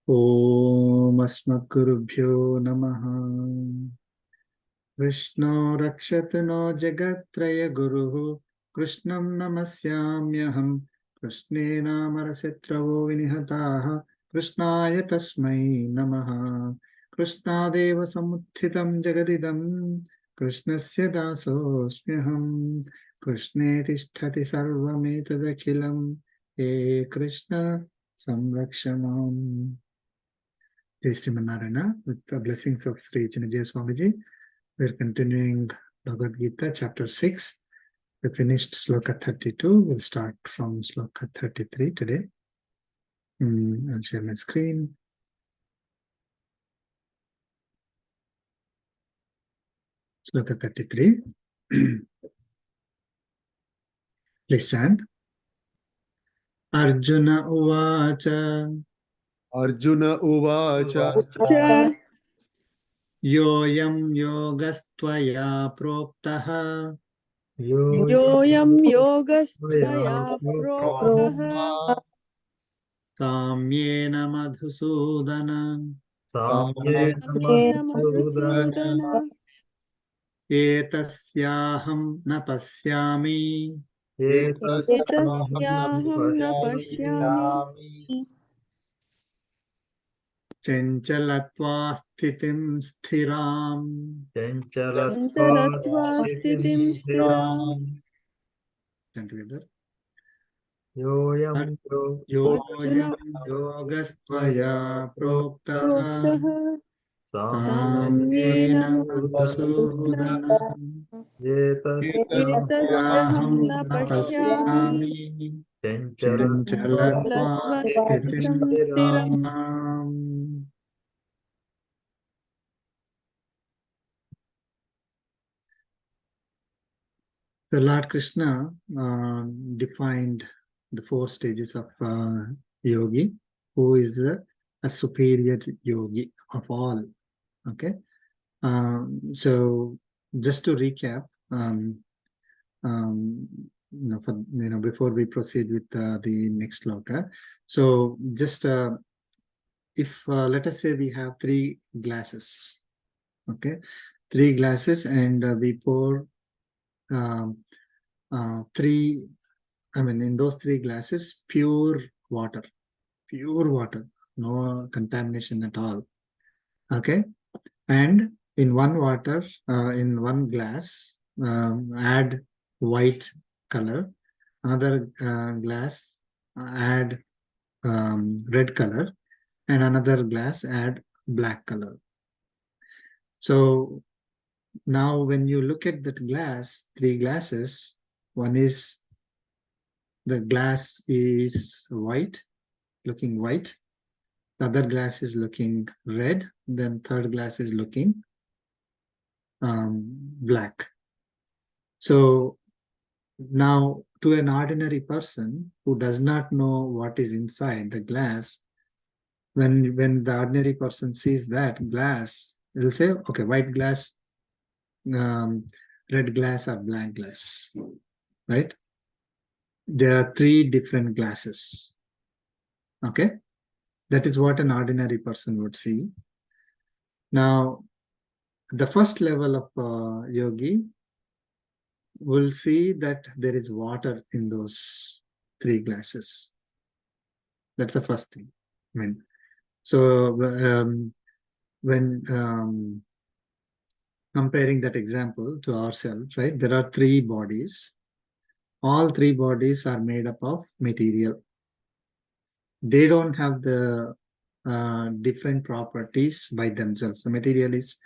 Om Asmakgurubhyo Namaha. Vishnu Rakshatano Jagatraya Guruhu Krishnam Namasyamyaham Krishne Namarasitravo Vinihataha Krishnaya Tasmai Namaha Krishnadeva Samuthitam Jagadidam Krishnasya Dasosmyaham Krishne Tisthati Sarvametadakhilam He Krishna Samrakshamam. Jai Srimanarayana. With the blessings of Sri Chinna Swamiji, we are continuing Bhagavad Gita, chapter 6. We finished sloka 32. We'll start from sloka 33 today. I'll share my screen. Sloka 33. Please chant. Arjuna Uvacha. Arjuna Uvacha. Yoyam Yogastvaya Proktaha. Yoyam Yogastvaya Proktaha Samyena Madhusudana. Samyena Madhusudana Etasyaham na pasyami. Etasyaham na pashyami Chanchalatva sthitim sthiram. Chanchalatva sthitim sthiram. Chant together. Yoyam Yoyam yogastvaya proktaha. Proktaha Samyena Samyena madhusudana. Madhusudana Etasyaham Etasyaham na na pashyami pasyami. Chanchalatva Chanchalatva sthitim sthitam sthiram. sthiram. The Lord Krishna defined the 4 stages of yogi, who is a superior yogi of all. Okay, so just to recap, before we proceed with the next sloka, so just if let us say we have 3 glasses, okay, 3 glasses, and we pour in those 3 glasses, pure water, no contamination at all. Okay, and in one water, in one glass, add white color, another glass add red color, and another glass add black color. So now when you look at that glass, 3 glasses, one is the glass is white, looking white. The other glass is looking red. Then third glass is looking black. So now to an ordinary person who does not know what is inside the glass, when the ordinary person sees that glass, he'll say, okay, white glass, red glass, or black glass, right? There are 3 different glasses. Okay, that is what an ordinary person would see. Now, the first level of yogi will see that there is water in those 3 glasses. That's the first thing. So when comparing that example to ourselves, right? There are 3 bodies. All 3 bodies are made up of material. They don't have the different properties by themselves. The material is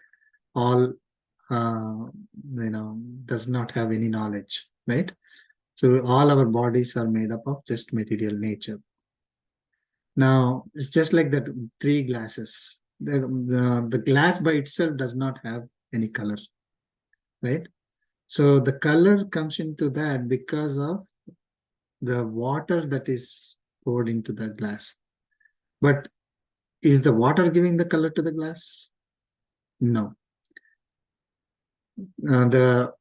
all does not have any knowledge, right? So all our bodies are made up of just material nature. Now it's just like that 3 glasses. The glass by itself does not have any color, right? So the color comes into that because of the water that is poured into the glass. But is the water giving the color to the glass? No. The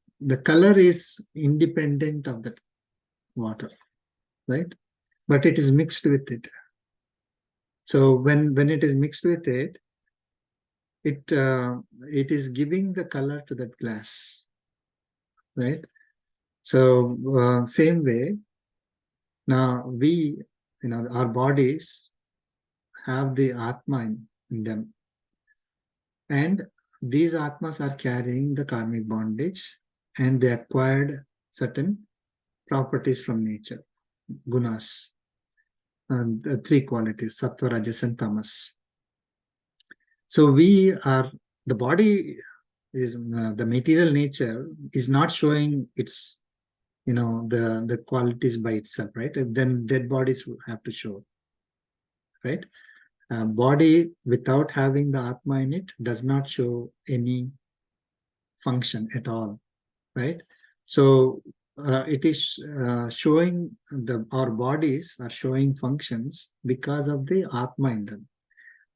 color is independent of that water, right? But it is mixed with it. So when it is mixed with it, it is giving the color to that glass, right? So same way, now we, our bodies have the Atma in them, and these Atmas are carrying the karmic bondage, and they acquired certain properties from nature, gunas, and the three qualities, sattva, rajas, and tamas. So the body is, the material nature is not showing its, the qualities by itself, right? Then dead bodies would have to show, right? Body without having the Atma in it does not show any function at all, right? So it is showing, our bodies are showing functions because of the Atma in them.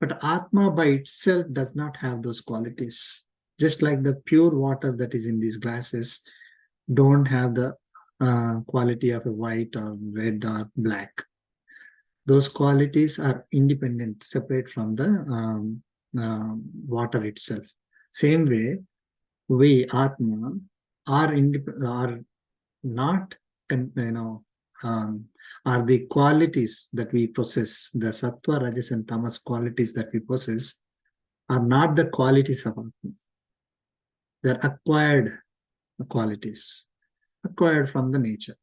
But Atma by itself does not have those qualities. Just like the pure water that is in these glasses don't have the quality of a white or red or black. Those qualities are independent, separate from the water itself. Same way, we Atma are not, um, are the qualities that we possess, the sattva, rajas, and tamas qualities that we possess, are not the qualities of Atma. They're acquired qualities, acquired from the nature.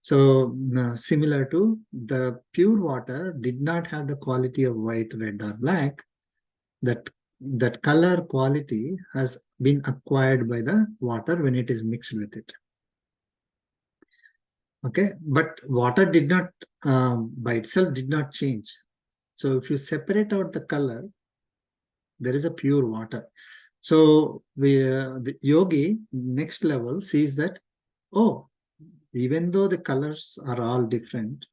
So similar to the pure water did not have the quality of white, red, or black. That color quality has been acquired by the water when it is mixed with it. Okay, but water did not, by itself did not change. So if you separate out the color, there is a pure water. So the yogi next level sees that, oh, even though the colors are all different,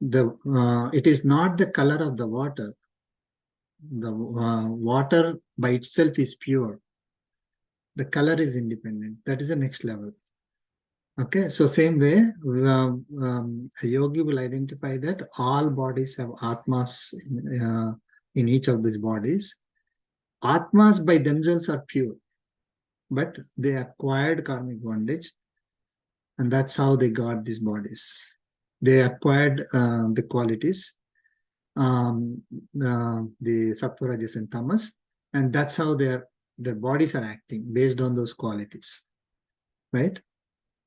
it is not the color of the water. The water by itself is pure. The color is independent. That is the next level. Okay, so same way, a yogi will identify that all bodies have atmas in each of these bodies. Atmas by themselves are pure, but they acquired karmic bondage, and that's how they got these bodies. They acquired the qualities, the sattva, rajas, and tamas, and that's how their bodies are acting based on those qualities, right?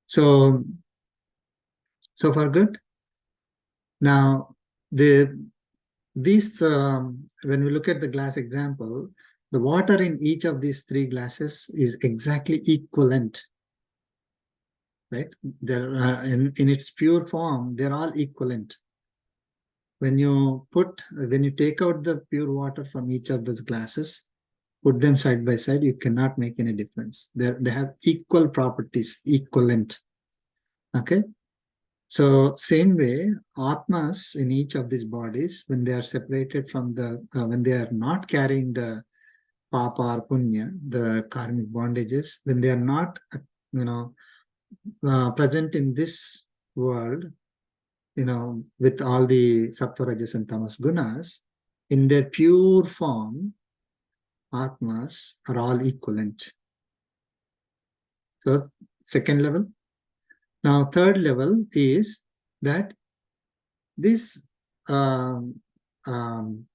So far good. Now these when we look at the glass example, the water in each of these three glasses is exactly equivalent, right? They're in its pure form, they're all equivalent. When you take out the pure water from each of those glasses, put them side by side, you cannot make any difference. They have equal properties, equivalent. Okay. So same way, atmas in each of these bodies, when they are separated from when they are not carrying the papa or punya, the karmic bondages, when they are not, present in this world, with all the sattva, rajas, and tamas gunas, in their pure form, atmas are all equivalent. So second level. Now third level is that this all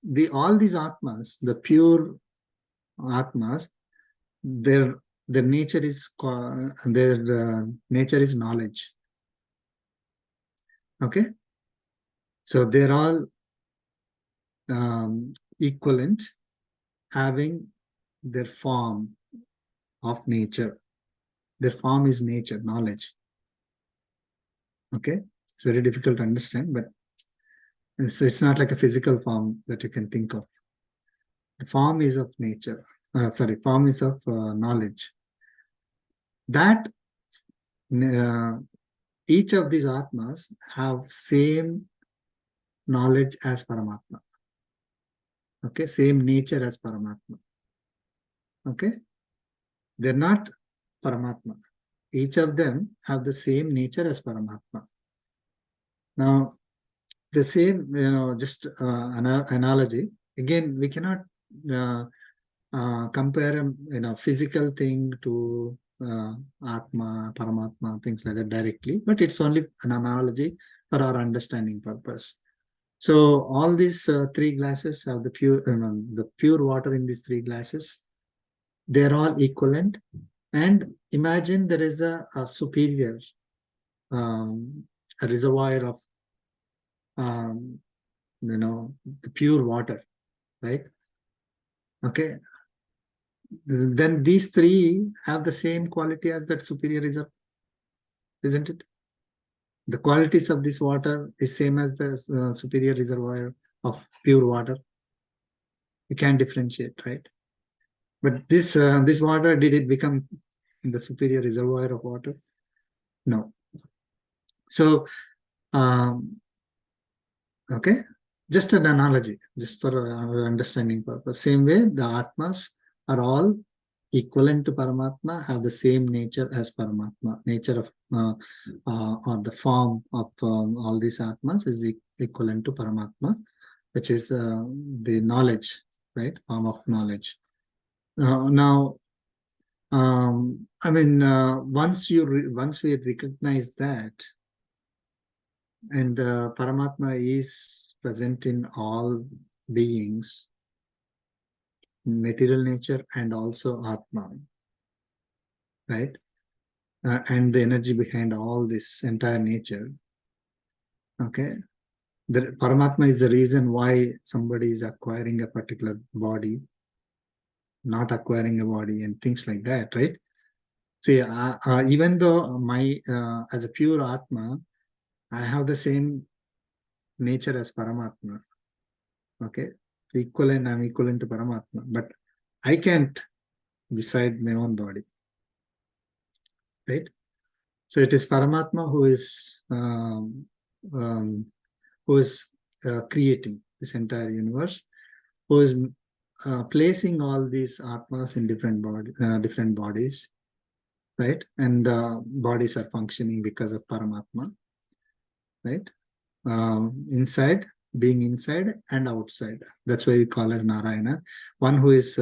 these atmas, the pure atmas, their nature is knowledge. Okay, so they're all equivalent, having their form of nature. Their form is nature, knowledge. Okay, it's very difficult to understand, but it's not like a physical form that you can think of. The form is of nature. Form is of knowledge. That each of these atmas have same knowledge as Paramatma. Okay, same nature as Paramatma. Okay, they're not Paramatma. Each of them have the same nature as Paramatma. Now, the same, just analogy. Again, we cannot compare physical thing to Atma, Paramatma, things like that directly, but it's only an analogy for our understanding purpose. So all these three glasses have the pure water in these three glasses. They're all equivalent. And imagine there is a superior a reservoir of um, the pure water, right? Okay. Then these three have the same quality as that superior reservoir, isn't it? The qualities of this water is same as the superior reservoir of pure water. You can't differentiate, right? But this water, did it become the superior reservoir of water? No. So okay, just an analogy, just for our understanding purpose. Same way, the Atmas are all equivalent to Paramatma, have the same nature as Paramatma. Nature of or the form of all these Atmas is equivalent to Paramatma, which is the knowledge, right? Form of knowledge. Now, I mean, once we recognize that, and Paramatma is present in all beings, material nature and also Atma, right? And the energy behind all this entire nature. Okay, the Paramatma is the reason why somebody is acquiring a particular body, not acquiring a body, and things like that, right? See, even though as a pure Atma, I have the same nature as Paramatma. Okay, I'm equivalent to Paramatma, but I can't decide my own body, right? So it is Paramatma who is creating this entire universe, who is placing all these Atmas in different bodies, right? And bodies are functioning because of Paramatma, right? Inside, being inside and outside. That's why we call as Narayana, one who is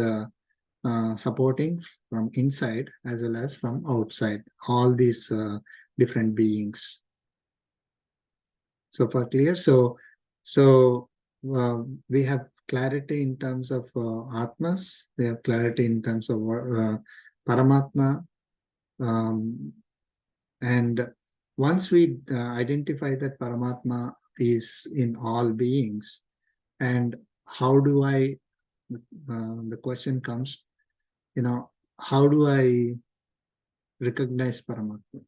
supporting from inside as well as from outside, all these different beings. So far clear? So we have clarity in terms of Atmas, we have clarity in terms of Paramatma, and once we identify that Paramatma is in all beings, and how do the question comes, how do I recognize Paramatma?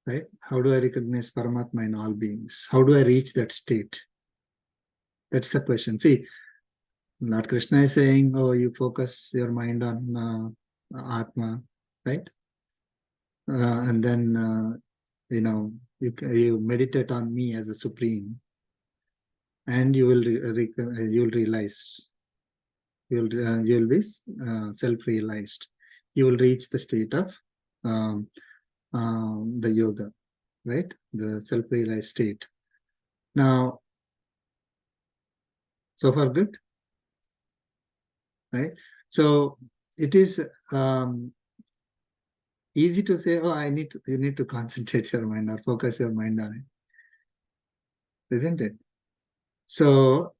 Right? How do I recognize Paramatma in all beings? How do I reach that state? That's the question. See, Lord Krishna is saying, oh, you focus your mind on Atma, right? And then, you meditate on me as a supreme, and you will you'll realize, you'll be self-realized. You will reach the state of um, the yoga, right? The self-realized state. Now, so far good, right? So it is easy to say, oh, you need to concentrate your mind or focus your mind on it, isn't it? So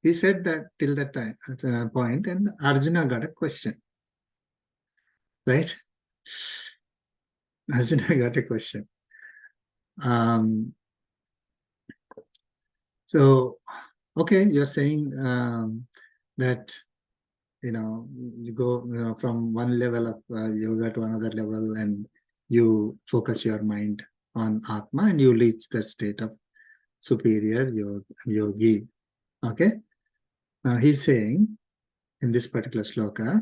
he said that till that time point, and Arjuna got a question, right? Arjuna got a question. So, okay, you're saying that you go from one level of yoga to another level, and you focus your mind on Atma, and you reach that state of superior yogi. Okay, now he's saying in this particular sloka,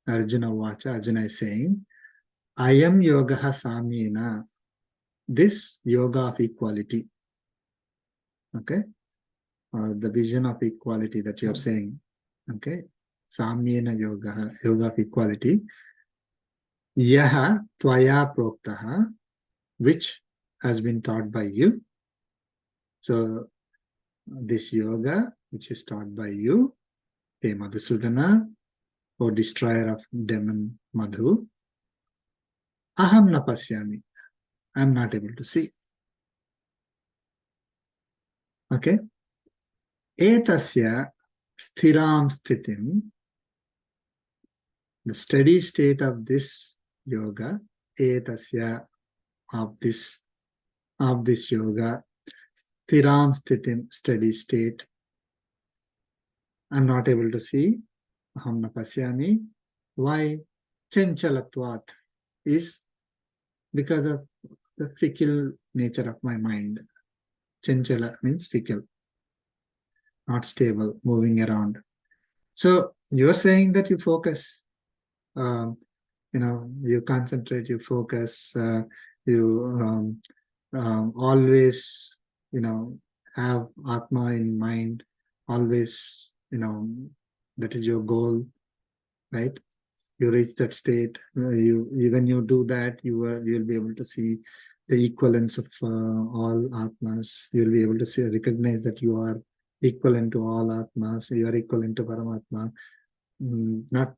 Arjuna Vacha, Arjuna is saying, I am yogaha samyena, this yoga of equality. Okay, or the vision of equality that you're saying. Okay, samyena yoga of equality. Yaha tvaya proktaha, which has been taught by you. So this yoga, which is taught by you, hey Madhusudana, or destroyer of demon Madhu, aham na pasyami. I am not able to see. Okay. Etasya sthiram sthitim, the steady state of this yoga, etasya, of this yoga, sthiram sthitim, steady state, I'm not able to see. Aham na pasyami. Why? Chanchalatvat is because of the fickle nature of my mind. Chanchala means fickle, not stable, moving around. So you're saying that you focus, you concentrate, you focus, you always, have Atma in mind, always, that is your goal, right? You reach that state. When you do that, you'll be able to see the equivalence of all Atmas. You'll be able to see, recognize that you are equivalent to all Atmas. You are equivalent to Paramatma. Not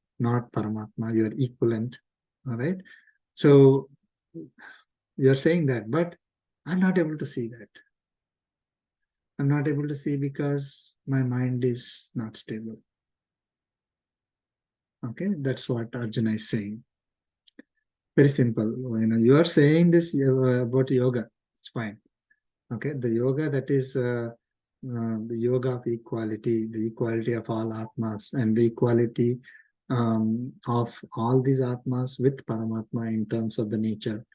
Paramatma. You are equivalent. All right. So you're saying that, but I'm not able to see that. I'm not able to see because my mind is not stable. Okay, that's what Arjuna is saying. Very simple. You are saying this about yoga. It's fine. Okay, the yoga that is the yoga of equality, the equality of all atmas, and the equality of all these atmas with Paramatma in terms of the nature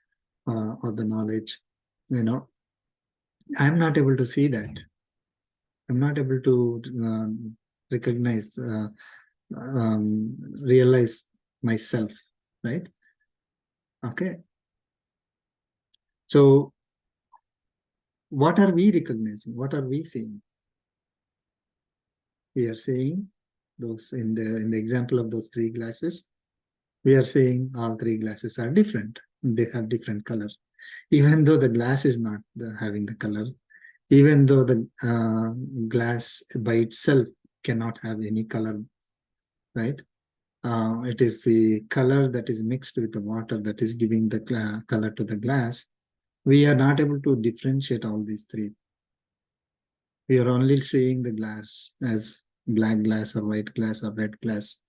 or the knowledge. I'm not able to see that. I'm not able to recognize, realize myself, right? Okay. So what are we recognizing? What are we seeing? We are seeing those in the example of those three glasses. We are saying all three glasses are different. They have different color. Even though the glass is not having the color, even though the glass by itself cannot have any color, right? It is the color that is mixed with the water that is giving the color to the glass. We are not able to differentiate all these three. We are only seeing the glass as black glass or white glass or red glass.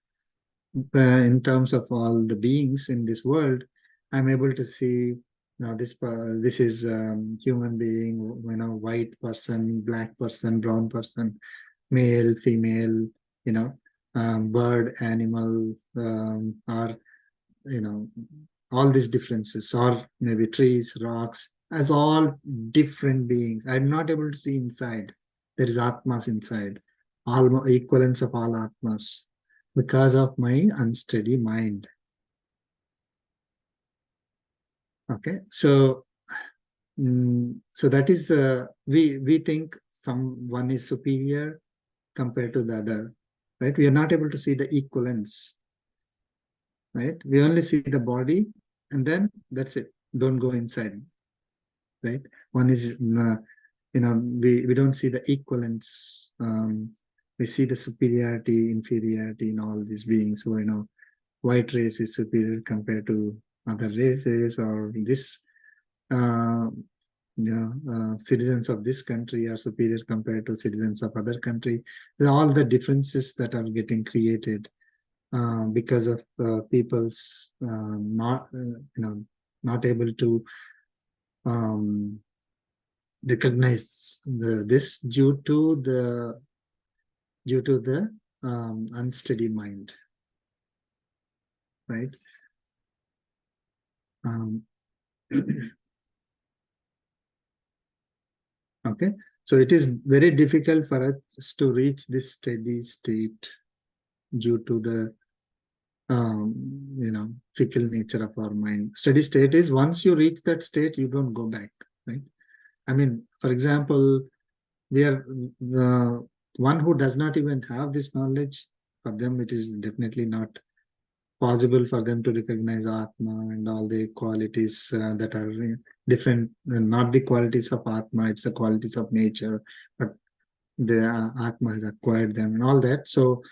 In terms of all the beings in this world, I'm able to see this is human being, white person, black person, brown person, male, female, bird, animal, or all these differences, or maybe trees, rocks, as all different beings. I'm not able to see inside. There is Atmas inside, all equivalence of all Atmas, because of my unsteady mind. Okay, so so that is we think one is superior compared to the other, right? We are not able to see the equivalence, right? We only see the body, and then that's it. Don't go inside, right? One is we don't see the equivalence. We see the superiority, inferiority in all these beings. So white race is superior compared to other races, or this citizens of this country are superior compared to citizens of other country. All the differences that are getting created because of people's not able to recognize this due to the unsteady mind, right? Okay, so it is very difficult for us to reach this steady state due to the fickle nature of our mind. Steady state is once you reach that state, you don't go back, right? I mean, for example, we are one who does not even have this knowledge. For them, it is definitely not possible for them to recognize Atma and all the qualities that are different, not the qualities of Atma, it's the qualities of nature, but the Atma has acquired them and all that. So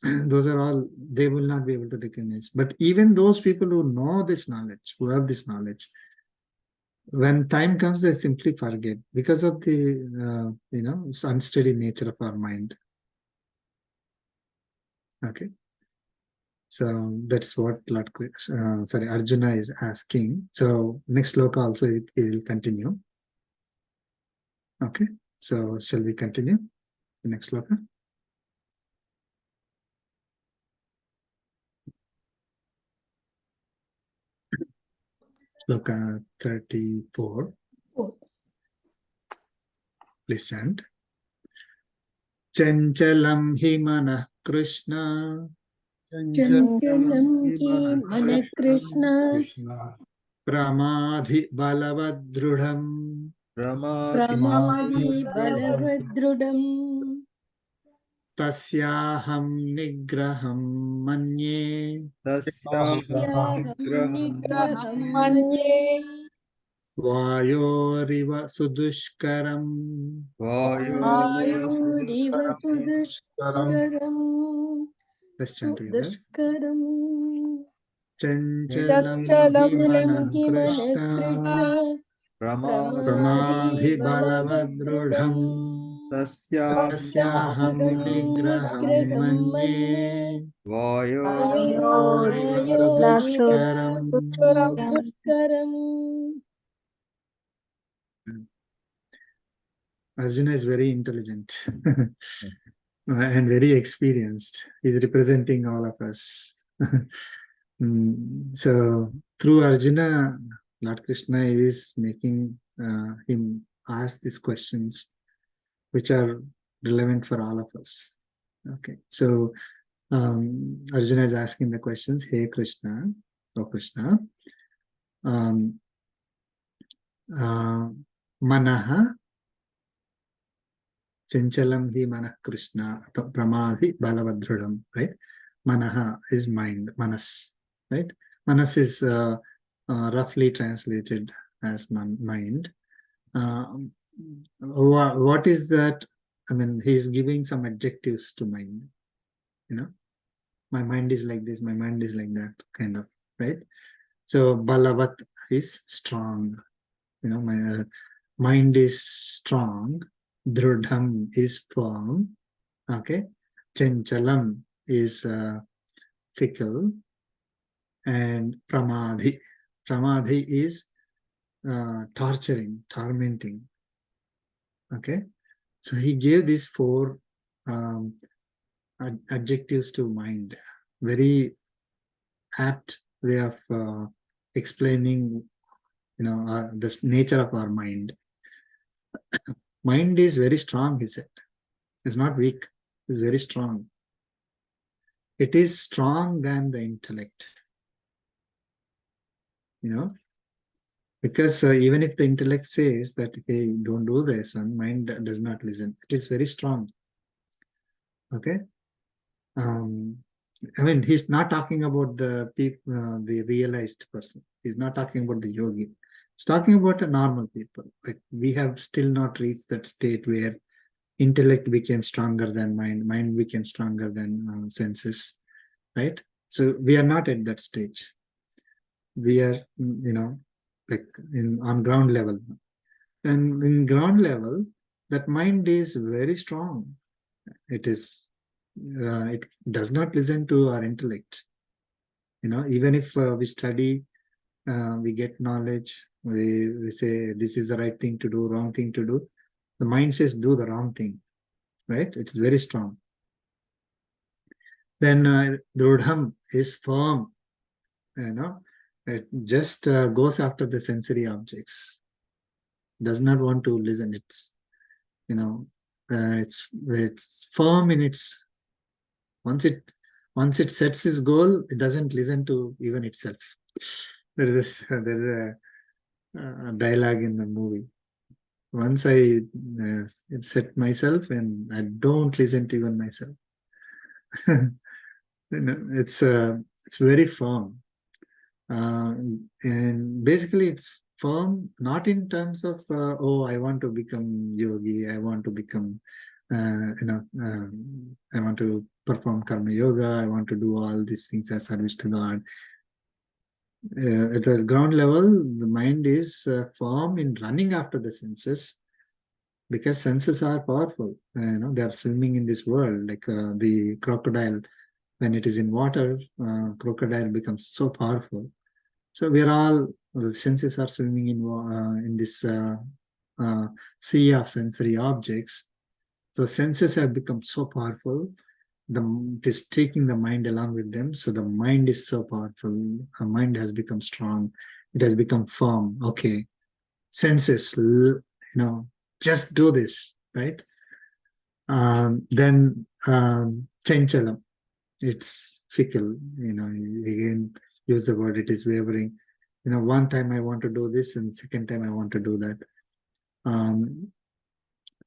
those are all, they will not be able to recognize. But even those people who know this knowledge, who have this knowledge, when time comes, they simply forget because of the unsteady nature of our mind. Okay. So that's what Arjuna is asking. So next sloka also it will continue. Okay. So shall we continue the next sloka? Sloka 34. Please chant. Chanchalam hi manah Krishna. Chanchalam hi mana Krishna. Pramadhi balavadrudham. Pramadhi balavadrudam. Tasyaham nigraham manye. Tasyaham nigraham manye Vayoriva sudushkaram. Vayuriva sudushkaram. Let's chant together. Sudushkaram. Chanchalam Chanchalam hi Chalam manah hi mana Krishna. Krishna. Pramadhi Pramadhi balavadrudham. balavadrudam. Tasyaham Tasyaham nigraham nigraham manye. manye. Vayoriva Vayuriva sudushkaram. sudushkaram. Arjuna is very intelligent and very experienced. He's representing all of us. So through Arjuna, Lord Krishna is making him ask these questions which are relevant for all of us. Okay, so Arjuna is asking the questions, Hey Krishna, oh Krishna, Manaha Chanchalam hi manah Krishna, Pramadhi balavadrudam, right? Manaha is mind, manas, right? Manas is roughly translated as mind. What is that? I mean, he is giving some adjectives to mind. My mind is like this, my mind is like that, kind of, right? So balavat is strong. My mind is strong. Drudham is firm. Okay. Chanchalam is fickle. And pramadhi. Pramadhi is torturing, tormenting. Okay. So he gave these four adjectives to mind. Very apt way of explaining, the nature of our mind. Mind is very strong, he said. It's not weak. It's very strong. It is strong than the intellect. Because even if the intellect says that, hey, don't do this, one mind does not listen. It is very strong. Okay. I mean, he's not talking about the people, the realized person. He's not talking about the yogi. He's talking about a normal people. Like we have still not reached that state where intellect became stronger than mind, mind became stronger than senses, right? So we are not at that stage. We are, like on ground level. And in ground level, that mind is very strong. It is, it does not listen to our intellect. Even if we study, we get knowledge, we say this is the right thing to do, wrong thing to do. The mind says do the wrong thing, right? It's very strong. Then Drudham is firm, it just goes after the sensory objects, does not want to listen. It's, it's firm in its, once it sets its goal, it doesn't listen to even itself. There is a dialogue in the movie. Once I set myself and I don't listen to even myself. It's very firm, and basically it's firm not in terms of oh, I want to become yogi, I want to become I want to perform karma yoga, I want to do all these things as service to God. At the ground level, the mind is firm in running after the senses, because senses are powerful. They are swimming in this world, like the crocodile. When it is in water, crocodile becomes so powerful. So we are all, the senses are swimming in this sea of sensory objects. So senses have become so powerful. It is taking the mind along with them. So the mind is so powerful. Our mind has become strong. It has become firm. Okay, senses, just do this, right? Then chanchalam, it's fickle. Again, use the word. It is wavering. One time I want to do this, and second time I want to do that.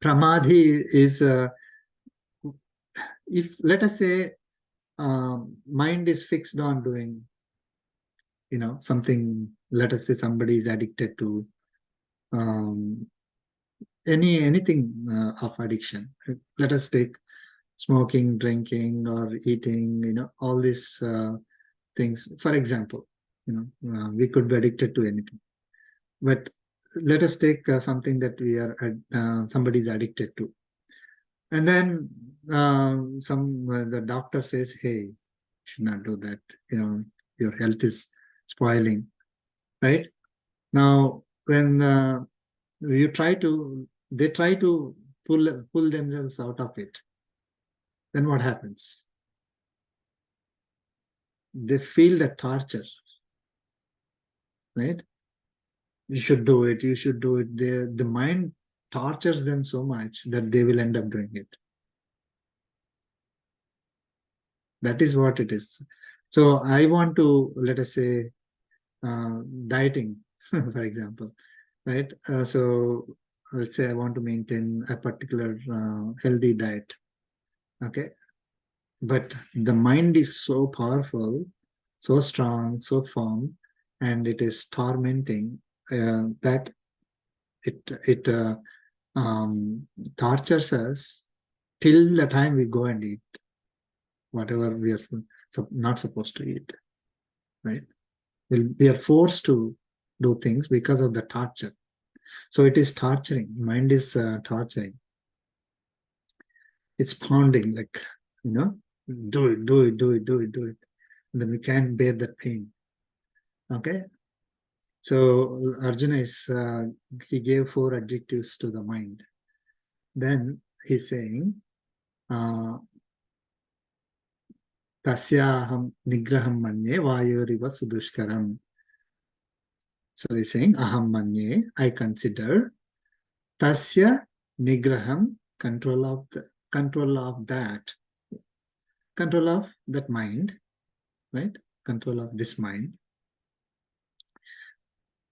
Pramadhi is if, let us say, mind is fixed on doing something. Let us say somebody is addicted to um, anything of addiction. Let us take smoking, drinking, or eating, all these things. For example, we could be addicted to anything. But let us take something that somebody is addicted to. And then the doctor says, hey, you should not do that. Your health is spoiling, right? Now, when they try to pull themselves out of it, then what happens? They feel the torture, right? You should do it, you should do it. The mind tortures them so much that they will end up doing it. That is what it is. So I want to, let us say, dieting, for example, right? So let's say I want to maintain a particular healthy diet. Okay. But the mind is so powerful, so strong, so firm, and it is tormenting that it tortures us till the time we go and eat whatever we are not supposed to eat, right? We are forced to do things because of the torture. So it is torturing. Mind is torturing. It's pounding, like, do it, do it, do it, do it, do it. And then we can't bear that pain. Okay. So Arjuna he gave 4 adjectives to the mind. Then he's saying, Tasyaham nigraham manye vayuriva sudushkaram. So he's saying, aham manye, I consider, tasya nigraham, control of that mind, right? Control of this mind.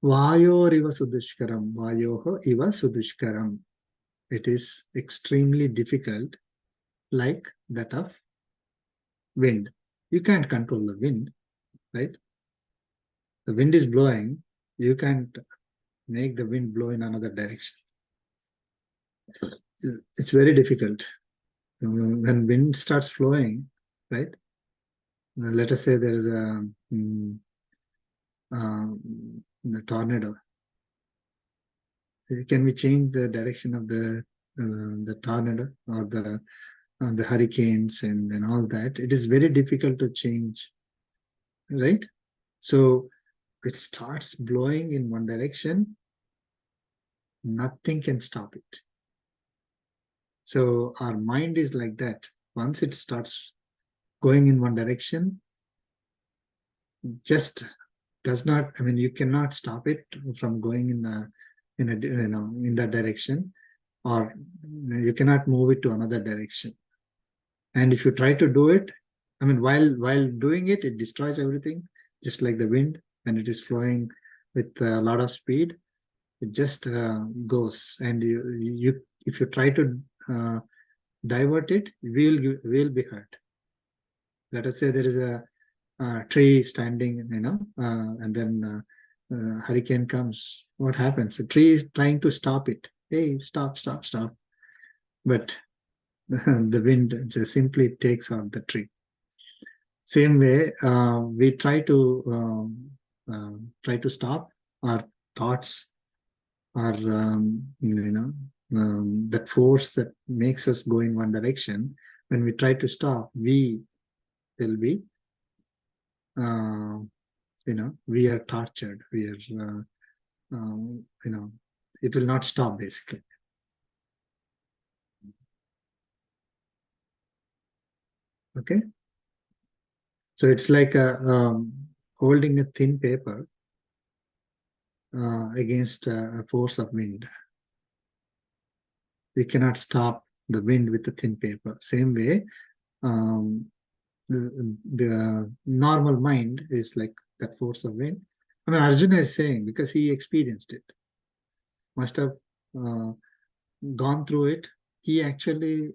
Vayoriva sudushkaram, vayoho iva sudushkaram. It is extremely difficult, like that of wind. You can't control the wind, right? The wind is blowing, you can't make the wind blow in another direction. It's very difficult. When wind starts flowing, right? Let us say there is a tornado. Can we change the direction of the tornado or the hurricanes and all that? It is very difficult to change, right? So it starts blowing in one direction, nothing can stop it. So our mind is like that. Once it starts going in one direction, just does not, you cannot stop it from going in that direction, or you cannot move it to another direction. And if you try to do it, while doing it, it destroys everything, just like the wind. When it is flowing with a lot of speed, it just goes. And if you try to divert it, we will be hurt. Let us say there is a tree standing, and then hurricane comes. What happens? The tree is trying to stop it. Hey, stop, stop, stop. But the wind just simply takes out the tree. Same way, we try to stop our thoughts, our that force that makes us go in one direction. When we try to stop, we will be we are tortured. We are it will not stop basically. Okay, so it's like holding a thin paper against a force of wind. We cannot stop the wind with the thin paper. Same way, the normal mind is like that force of wind. I mean, Arjuna is saying because he experienced it, must have gone through it. He actually,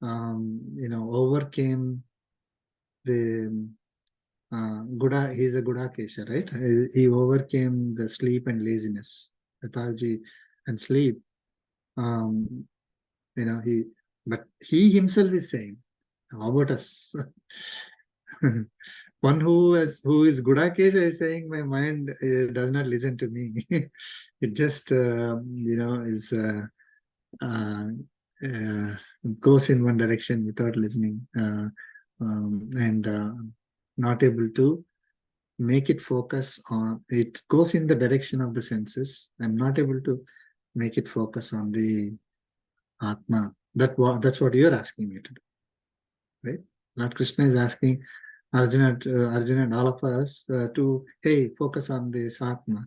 overcame the he's a Gudakesha, right? He overcame the sleep and laziness, lethargy and sleep. But he himself is saying, how about us? One who is Gudakesha is saying, my mind does not listen to me. It just is goes in one direction without listening, and not able to make it focus on. It goes in the direction of the senses. I'm not able to make it focus on the Atma. That's what you're asking me to do, right? Lord Krishna is asking Arjuna and all of us to, hey, focus on this Atma.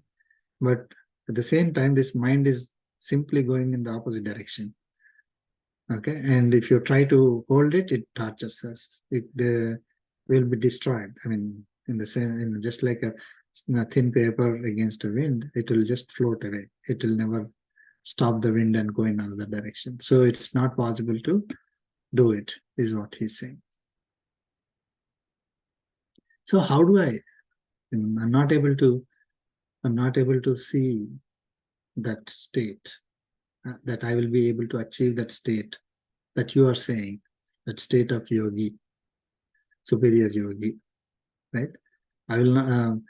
But at the same time, this mind is simply going in the opposite direction. Okay, and if you try to hold it, it tortures us. It will be destroyed. I mean, in the same, just like a thin paper against a wind, it will just float away. It will never stop the wind and go in another direction. So it's not possible to do it, is what he's saying. So how do I'm not able to see that state, that I will be able to achieve that state that you are saying, that state of yogi, superior yogi, right? I'm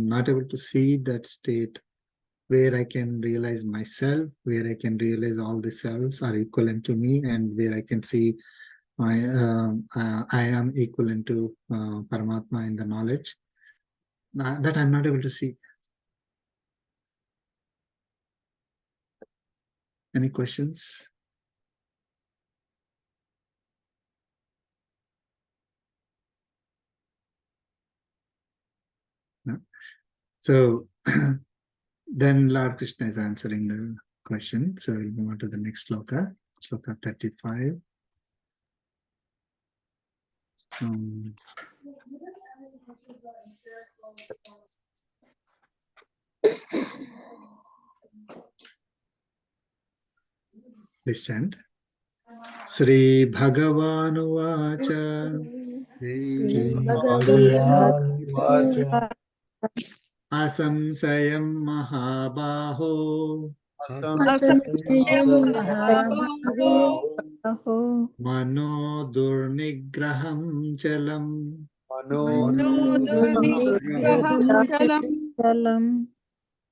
not able to see that state where I can realize myself, where I can realize all the selves are equivalent to me, and where I can see I am equivalent to Paramatma in the knowledge. That I'm not able to see. Any questions? No? So then Lord Krishna is answering the question. So we'll move on to the next sloka, sloka 35. Please chant. Sri Bhagavanuvacha Bhagavanuvacha Asamsayam Mahabaho असंशयं महाबाहो Mano Durnigraham Chalam मनो दुर्निग्रहं चलम्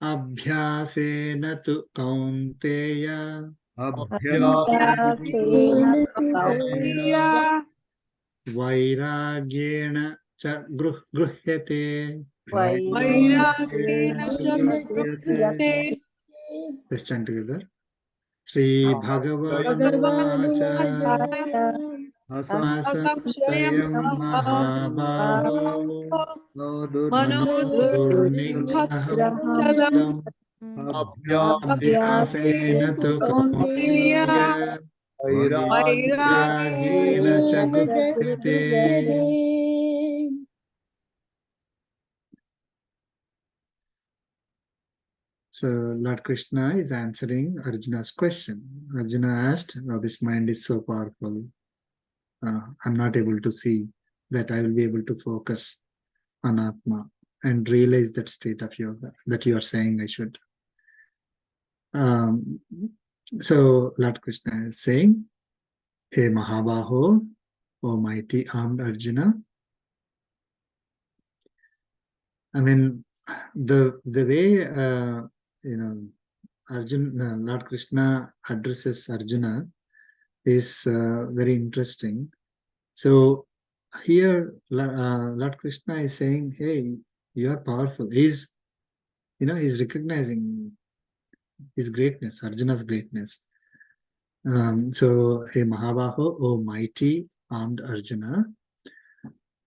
Abhyasena tu Kaunteya अभ्यासेन तु कौन्तेय Vairagyena cha Gruhyate. वैराग्येन च गृह्यते Let's chant together. Sri भगवानुवाच Bhagavanuvacha असंशयं Asamsayam Mahabaho मनो Manodurnigraham Chalam Abhyasena tu Kaunteya Kaunteya Vairagena cha Guhyate. So Lord Krishna is answering Arjuna's question. Arjuna asked, oh, this mind is so powerful. I'm not able to see that I will be able to focus on Atma and realize that state of yoga that you are saying I should. So Lord Krishna is saying, Hey Mahabaho, O mighty armed Arjuna. I mean, the way Arjuna, Lord Krishna addresses Arjuna is very interesting. So here, Lord Krishna is saying, "Hey, you are powerful." He's recognizing his greatness, Arjuna's greatness. So, hey Mahabaho, O mighty armed Arjuna,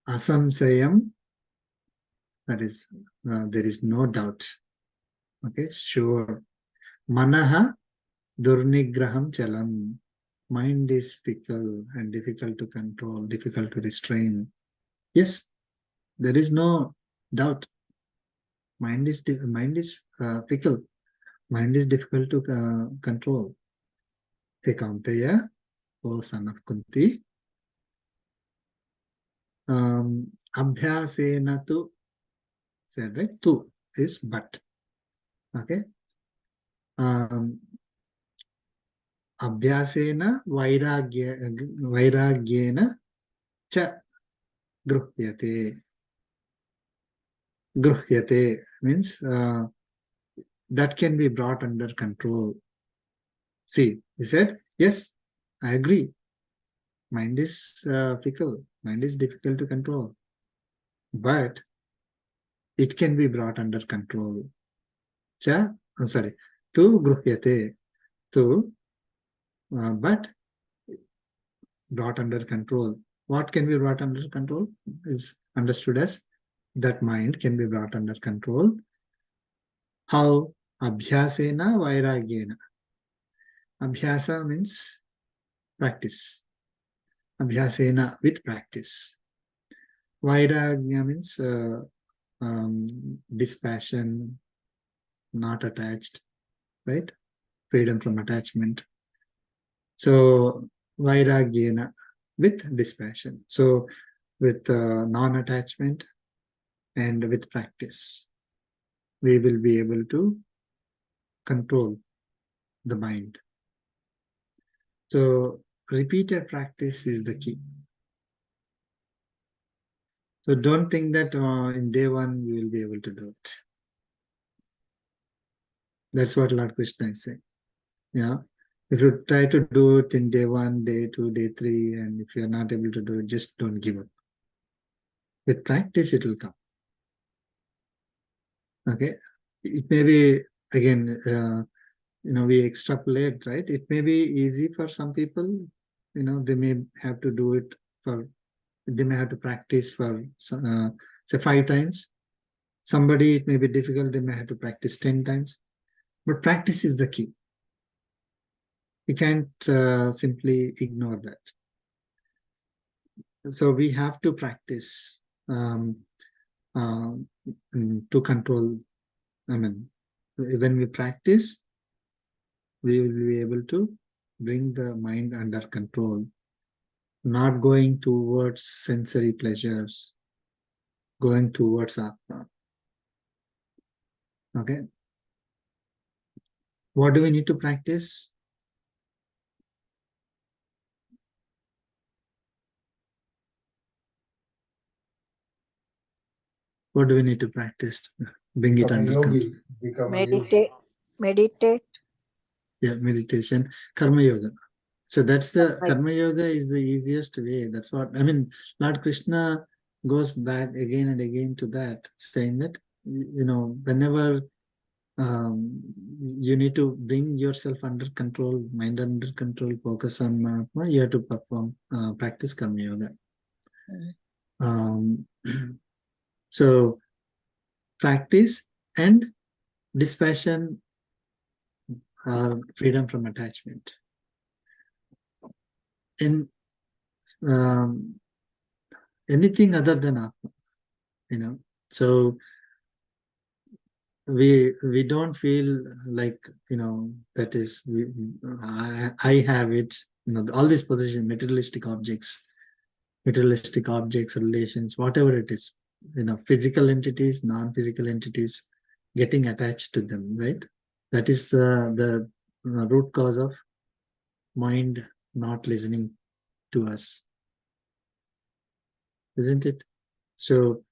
asamsayam. That is, there is no doubt. Okay, sure. Manaha durnigraham chalam. Mind is fickle and difficult to control, difficult to restrain. Yes, there is no doubt. Mind is fickle. Mind is difficult to control. Ekaunteya, O son of Kunti. Abhyasena tu, said right? Tu is but. Okay. Abhyasena vairagyena cha gruhyate. Gruhyate means that can be brought under control. See, he said, yes, I agree. Mind is fickle. Mind is difficult to control. But it can be brought under control. Tu gruhyate. Tu, but brought under control. What can be brought under control is understood as that mind can be brought under control. How? Abhyasena vairagyena. Abhyasa means practice. Abhyasena with practice. Vairagya means dispassion, not attached, right? Freedom from attachment. So vairagyena with dispassion. So with non-attachment and with practice, we will be able to control the mind. So repeated practice is the key. So don't think that in day one you will be able to do it. That's what Lord Krishna is saying. Yeah. If you try to do it in day one, day two, day three, and if you're not able to do it, just don't give up. With practice, it will come. Okay. It may be, again, we extrapolate, right? It may be easy for some people. They may have to do it they may have to practice for, say, 5 times. Somebody, it may be difficult. They may have to practice 10 times. But practice is the key. You can't simply ignore that. So we have to practice to control. I mean, when we practice, we will be able to bring the mind under control, not going towards sensory pleasures, going towards Atma. Okay. What do we need to practice? What do we need to practice? Bring it under control. Meditate. Yeah, meditation, karma yoga. So that's the karma yoga is the easiest way. That's what I mean. Lord Krishna goes back again and again to that, saying that whenever you need to bring yourself under control, mind under control, focus on Atma, you have to practice karma yoga. So practice and dispassion or freedom from attachment. In anything other than Atma, so we don't feel like that is I have it, all these positions, materialistic objects, materialistic objects, relations, whatever it is, physical entities, non-physical entities, getting attached to them, right? That is the root cause of mind not listening to us, isn't it? So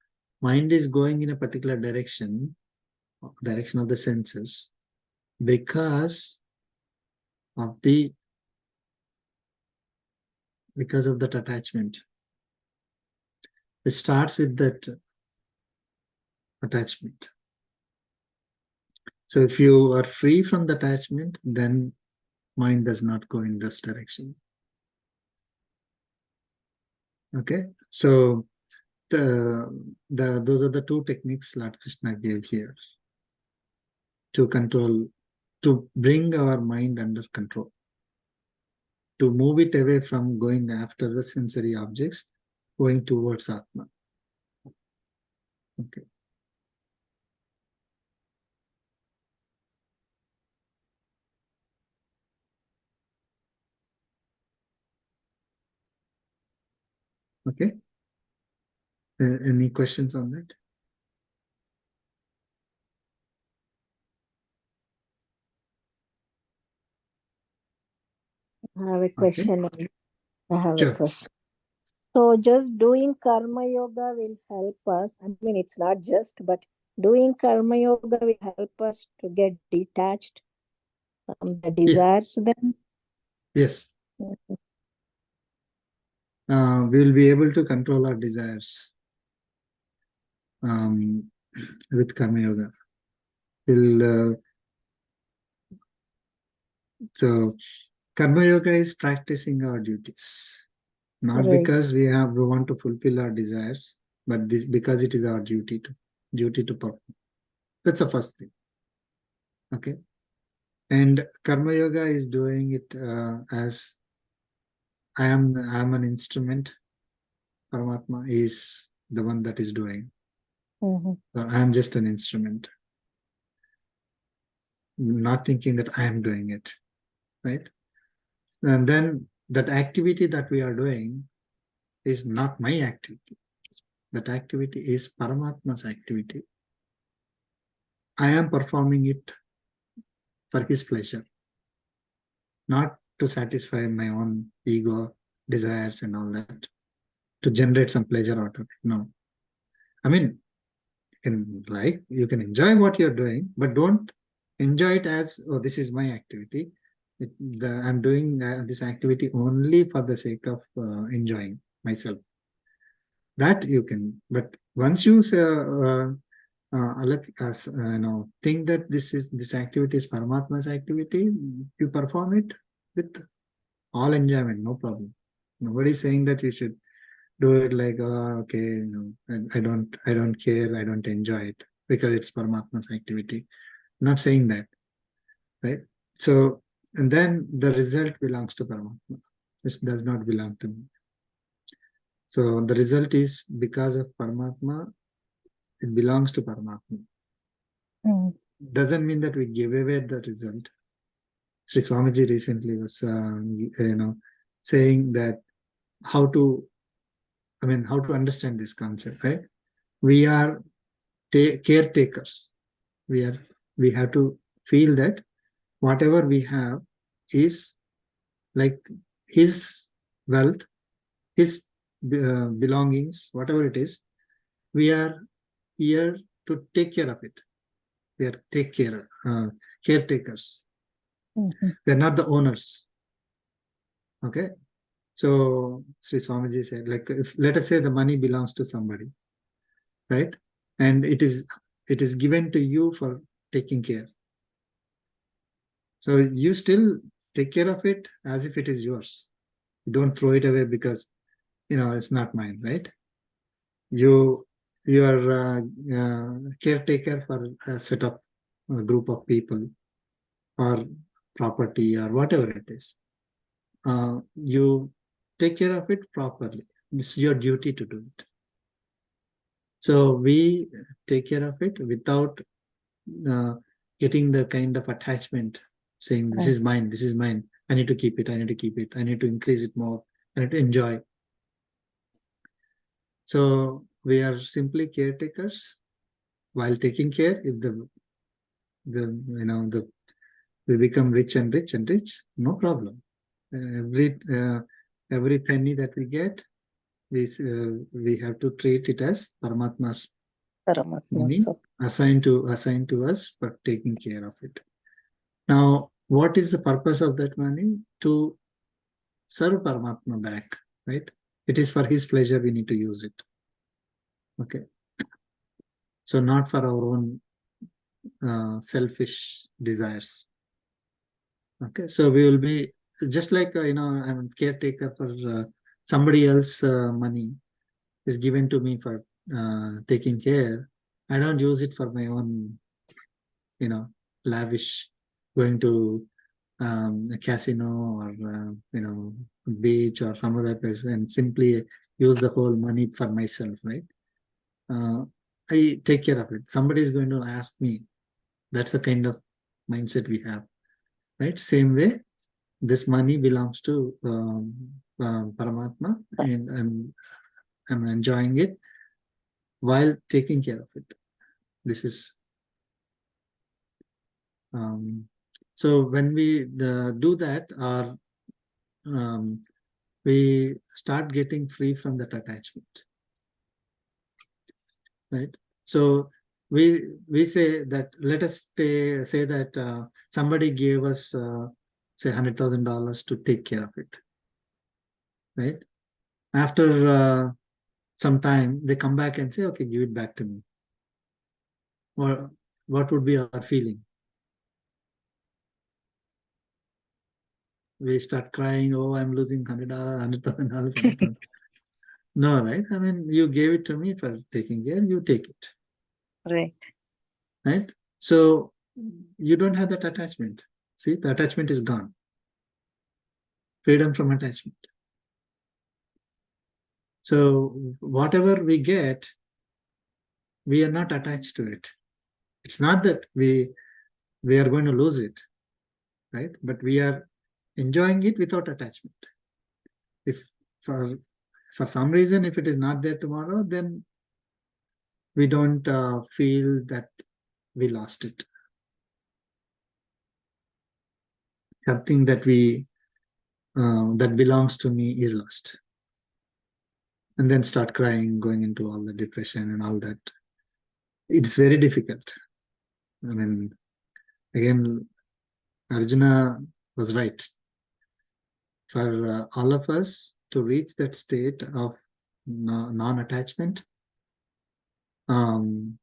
mind is going in a particular direction of the senses because of that attachment. It starts with that attachment. So if you are free from the attachment, then mind does not go in this direction. Okay, so those are the two techniques Lord Krishna gave here to control, to bring our mind under control, to move it away from going after the sensory objects, going towards Atma. Okay. Okay. Any questions on that? I have a question. I have a Sure. question. So just doing karma yoga will help us. I mean, it's not just, but doing karma yoga will help us to get detached from the desires then. Yes. Mhm. We will be able to control our desires with Karma Yoga. So Karma Yoga is practicing our duties, not Right. because we want to fulfill our desires, but because it is our duty to perform. That's the first thing. Okay, and Karma Yoga is doing it as I am an instrument. Paramatma is the one that is doing. Mhm. So I am just an instrument, not thinking that I am doing it, right? And then that activity that we are doing is not my activity. That activity is Paramatma's activity. I am performing it for his pleasure, not to satisfy my own ego, desires, and all that, to generate some pleasure out of it. No. I mean, you can enjoy what you're doing, but don't enjoy it as, oh, this is my activity. I'm doing this activity only for the sake of enjoying myself. That you can, but once you say, think that this activity is Paramatma's activity, you perform it with all enjoyment, no problem. Nobody's saying that you should do it like, oh, okay, I don't care, I don't enjoy it because it's Paramatma's activity. I'm not saying that, right? So, and then the result belongs to Paramatma. This does not belong to me. So the result is because of Paramatma, it belongs to Paramatma. Mm. Doesn't mean that we give away the result. Sri Swamiji recently was, saying that how to understand this concept, right? We are caretakers. We have to feel that whatever we have is like his wealth, his belongings, whatever it is. We are here to take care of it. We are caretakers. Mhm. We are not the owners. Okay. So Sri Swamiji said, like, if let us say the money belongs to somebody, right? And it is given to you for taking care. So you still take care of it as if it is yours. You don't throw it away because it's not mine, right? You are caretaker for a set of a group of people or property or whatever it is. You take care of it properly. It's your duty to do it. So we take care of it without uh, getting the kind of attachment, saying this is mine, this is mine. I need to keep it. I need to keep it. I need to increase it more. I need to enjoy. So we are simply caretakers. While taking care, if we become rich and rich and rich, no problem. Every penny that we get, we have to treat it as Paramatma's money assigned to us for taking care of it. Now, what is the purpose of that money? To serve Paramatma back, right? It is for his pleasure we need to use it. Okay. So not for our own selfish desires. Okay. So we will be just like, I'm a caretaker for somebody else money is given to me for taking care. I don't use it for my own, lavish, going to a casino or beach or some other place and simply use the whole money for myself, right? I take care of it. Somebody is going to ask me. That's the kind of mindset we have, right? Same way, this money belongs to Paramatma, and I'm enjoying it while taking care of it. This is so when we do that, or we start getting free from that attachment, right? So we say that, let us say that somebody gave us say $100,000 to take care of it, right? After some time, they come back and say, okay, give it back to me. Or what would be our feeling? We start crying, oh, I'm losing $100,000. No, right? I mean, you gave it to me for taking care, you take it. Right. Right? So you don't have that attachment. See, the attachment is gone. Freedom from attachment. So whatever we get, we are not attached to it. It's not that we are going to lose it, right? But we are enjoying it without attachment. If for some reason, if it is not there tomorrow, then we don't feel that we lost it. Something that that belongs to me is lost. And then start crying, going into all the depression and all that. It's very difficult. I mean, again, Arjuna was right. For all of us to reach that state of non-attachment, and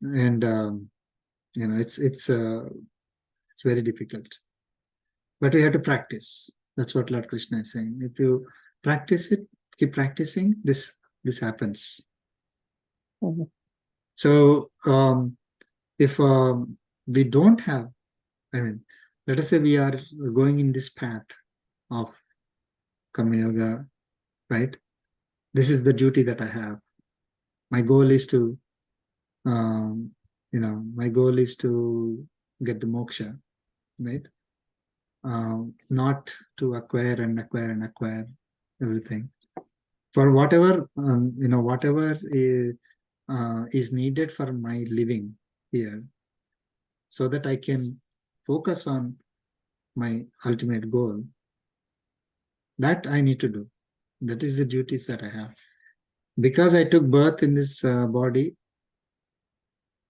it's very difficult. But we have to practice. That's what Lord Krishna is saying. If you practice it, keep practicing, this happens. Mm-hmm. So if we don't have, I mean, let us say we are going in this path of Karma Yoga, right? This is the duty that I have. My goal is to, my goal is to get the moksha, right? Not to acquire and acquire and acquire everything. For whatever, whatever is needed for my living here, so that I can focus on my ultimate goal, that I need to do. That is the duties that I have. Because I took birth in this body,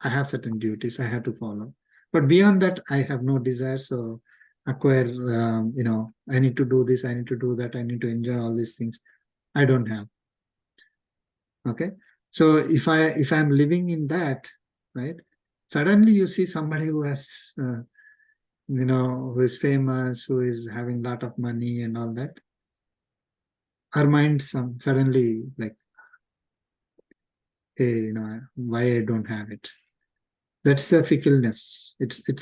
I have certain duties I have to follow. But beyond that, I have no desire. So acquire, I need to do this, I need to do that, I need to enjoy all these things. I don't have. Okay. So if I'm living in that, right? Suddenly you see somebody who has, who is famous, who is having a lot of money and all that. Our mind suddenly like, hey, why I don't have it. That's the fickleness. It's it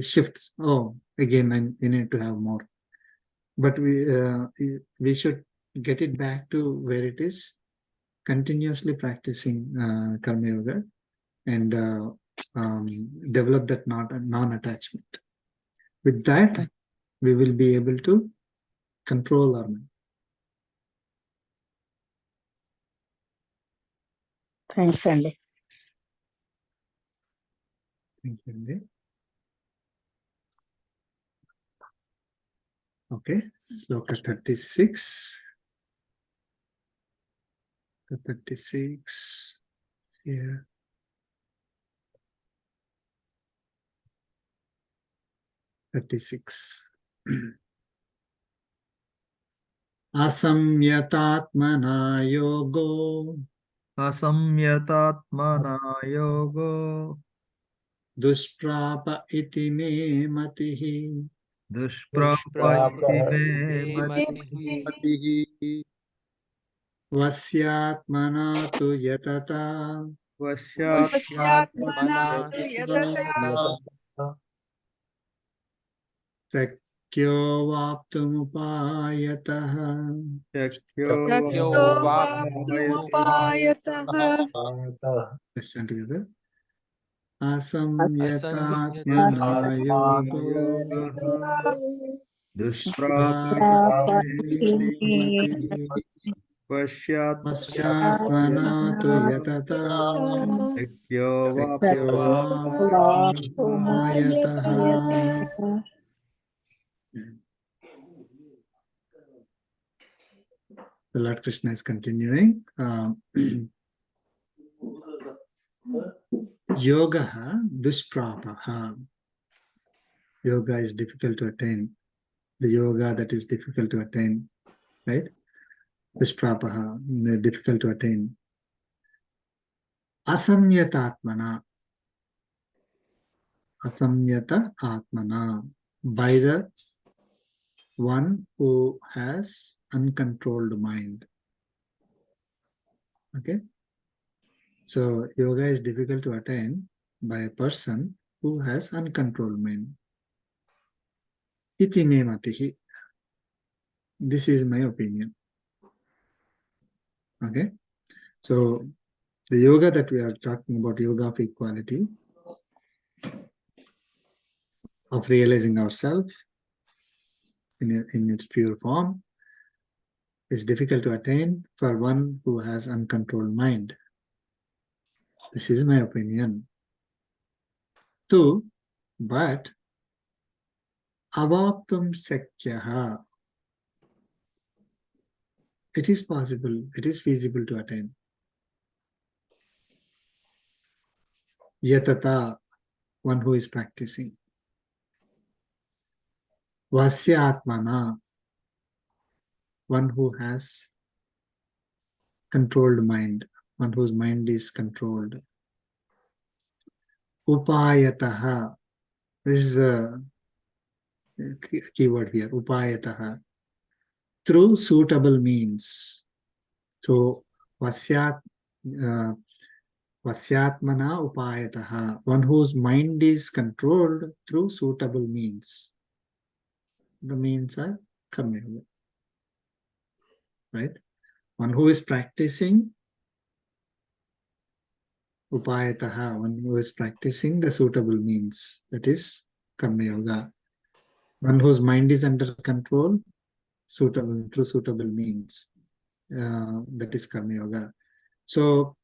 shifts. Oh, again, we need to have more. But we should get it back to where it is, continuously practicing karma yoga and develop that non-attachment. With that, we will be able to control our mind. Thanks, Andy. Thank you, Andy. Okay, sloka 36. 36 here. 36. Asamyatatmana yogo असंयतात्मना Yogi dushprapa iti me matihi. दुष्प्राप इति मे मतिः Matihi vasyatmana tu yatata वश्यात्मना मना यतः sakyo vaptumupayataha. शक्यो शक्यो वाप्तुमुपायतः Question together. असंयतात्मना Asamyatatmana yogo योगः दुष्प्राप dushprapa iti Prapati matihi. पश्चात्मना Vasyatmana tu yatata शक्यो sakyo vaptumupayataha. The Lord Krishna is continuing. Yoga dushprapaha. Yoga is difficult to attain. The yoga that is difficult to attain, right? Dushprapaha, difficult to attain. Asamyata atmana. Asamyata atmana. By the one who has uncontrolled mind. Okay? So yoga is difficult to attain by a person who has uncontrolled mind. Iti me matihi. This is my opinion. Okay? So the yoga that we are talking about, yoga of equality, of realizing ourselves in its pure form, is difficult to attain for one who has uncontrolled mind. This is my opinion. Two, but avaptum sakyaha. It is possible, it is feasible to attain. Yatata, one who is practicing. Vasya atmana, one who has controlled mind, one whose mind is controlled. Upayataha, this is a keyword here, upayataha, through suitable means. So, vasyatmana upayataha, one whose mind is controlled through suitable means. The means are karma yoga, right? One who is practicing upayataha, one who is practicing the suitable means, that is karma yoga. One whose mind is under control, suitable through suitable means, that is karma yoga. So,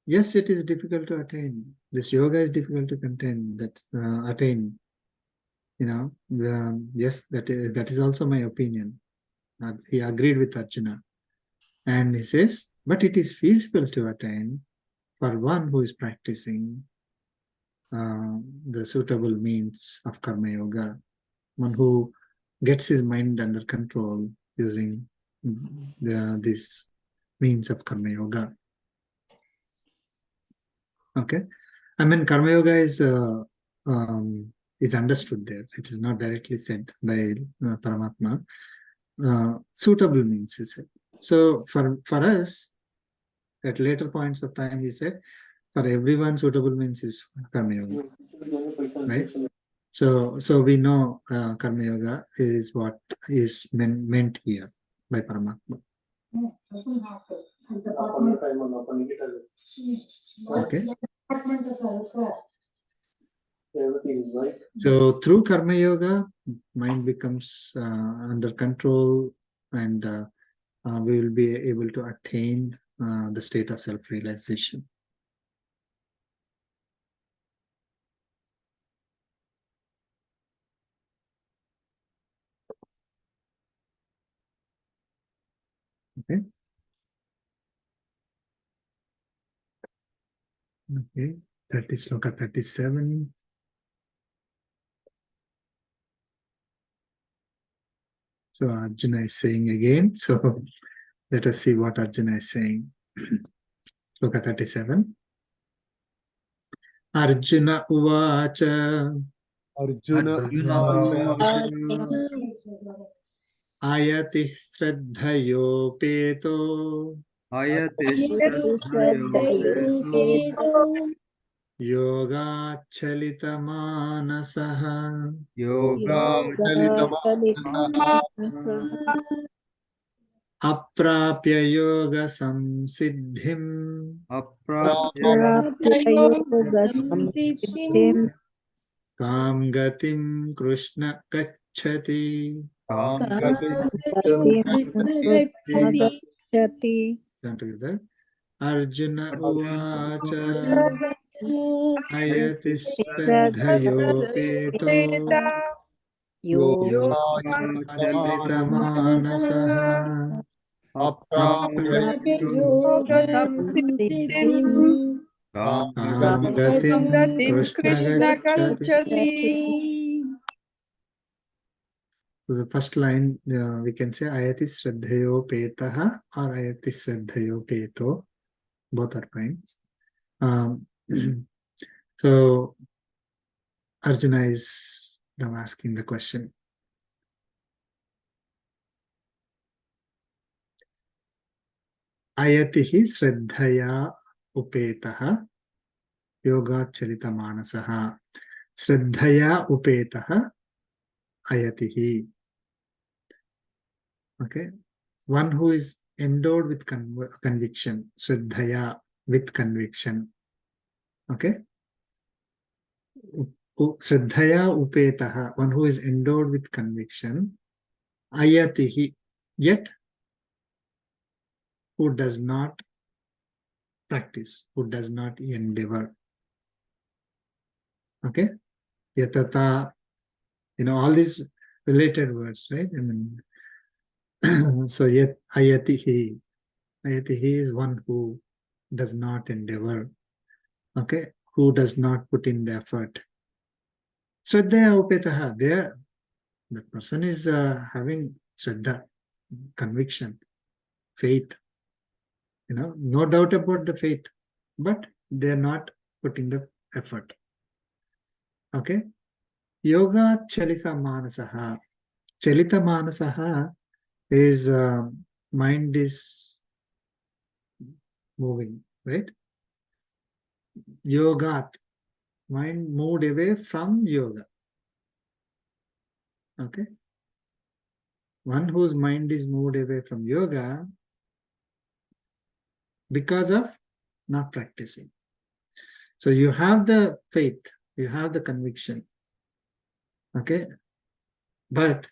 yes, it is difficult to attain. This yoga is difficult to attain. You know, yes, that is also my opinion. He agreed with Arjuna, and he says, but it is feasible to attain for one who is practicing the suitable means of karma yoga, one who gets his mind under control using this means of karma yoga. Okay, I mean karma yoga is understood there. It is not directly said by Paramatma. Suitable means, he said. So for us, at later points of time, he said, for everyone, suitable means is karma yoga, right? So we know karma yoga is what is meant here by Paramatma. Okay. So through karma yoga, mind becomes under control, and we will be able to attain the state of self-realization. Okay. Okay. That is sloka 37. So Arjuna is saying again. So let us see what Arjuna is saying. Sloka 37. Arjuna uvacha Arjuna ayati shraddhayopeto yogaachalitamaanasaha aprapya yoga samsiddhim kam gatim krishna gacchati. Turn together. Arjuna uvacha ayati shraddhayopeto yogaachalitamaanasaha aprapya yoga kam gatim krishna gacchati. So the first line we can say ayati shraddhayo petaha or ayati shraddhayo peto. Both are fine. So Arjuna is now asking the question. Ayatihi shraddhaya upetaha yogaacharita manasaha. Shraddhaya upetaha ayatihi. Okay. One who is endowed with conviction. Shraddhaya, with conviction. Okay. Shraddhaya upetaha, one who is endowed with conviction. Ayatihi, yet who does not practice, who does not endeavor. Okay. Yatata, all these related words, right? I mean, so yet ayatihi. Ayatihi is one who does not endeavor. Okay. Who does not put in the effort. Shraddhaya upetaha, there the person is having shraddha, conviction, faith, no doubt about the faith, but they're not putting the effort. Okay. Yoga chalita manasaha. Chalita manasaha is mind is moving, right? Yogat, mind moved away from yoga. Okay. One whose mind is moved away from yoga because of not practicing. So you have the faith, you have the conviction. Okay. But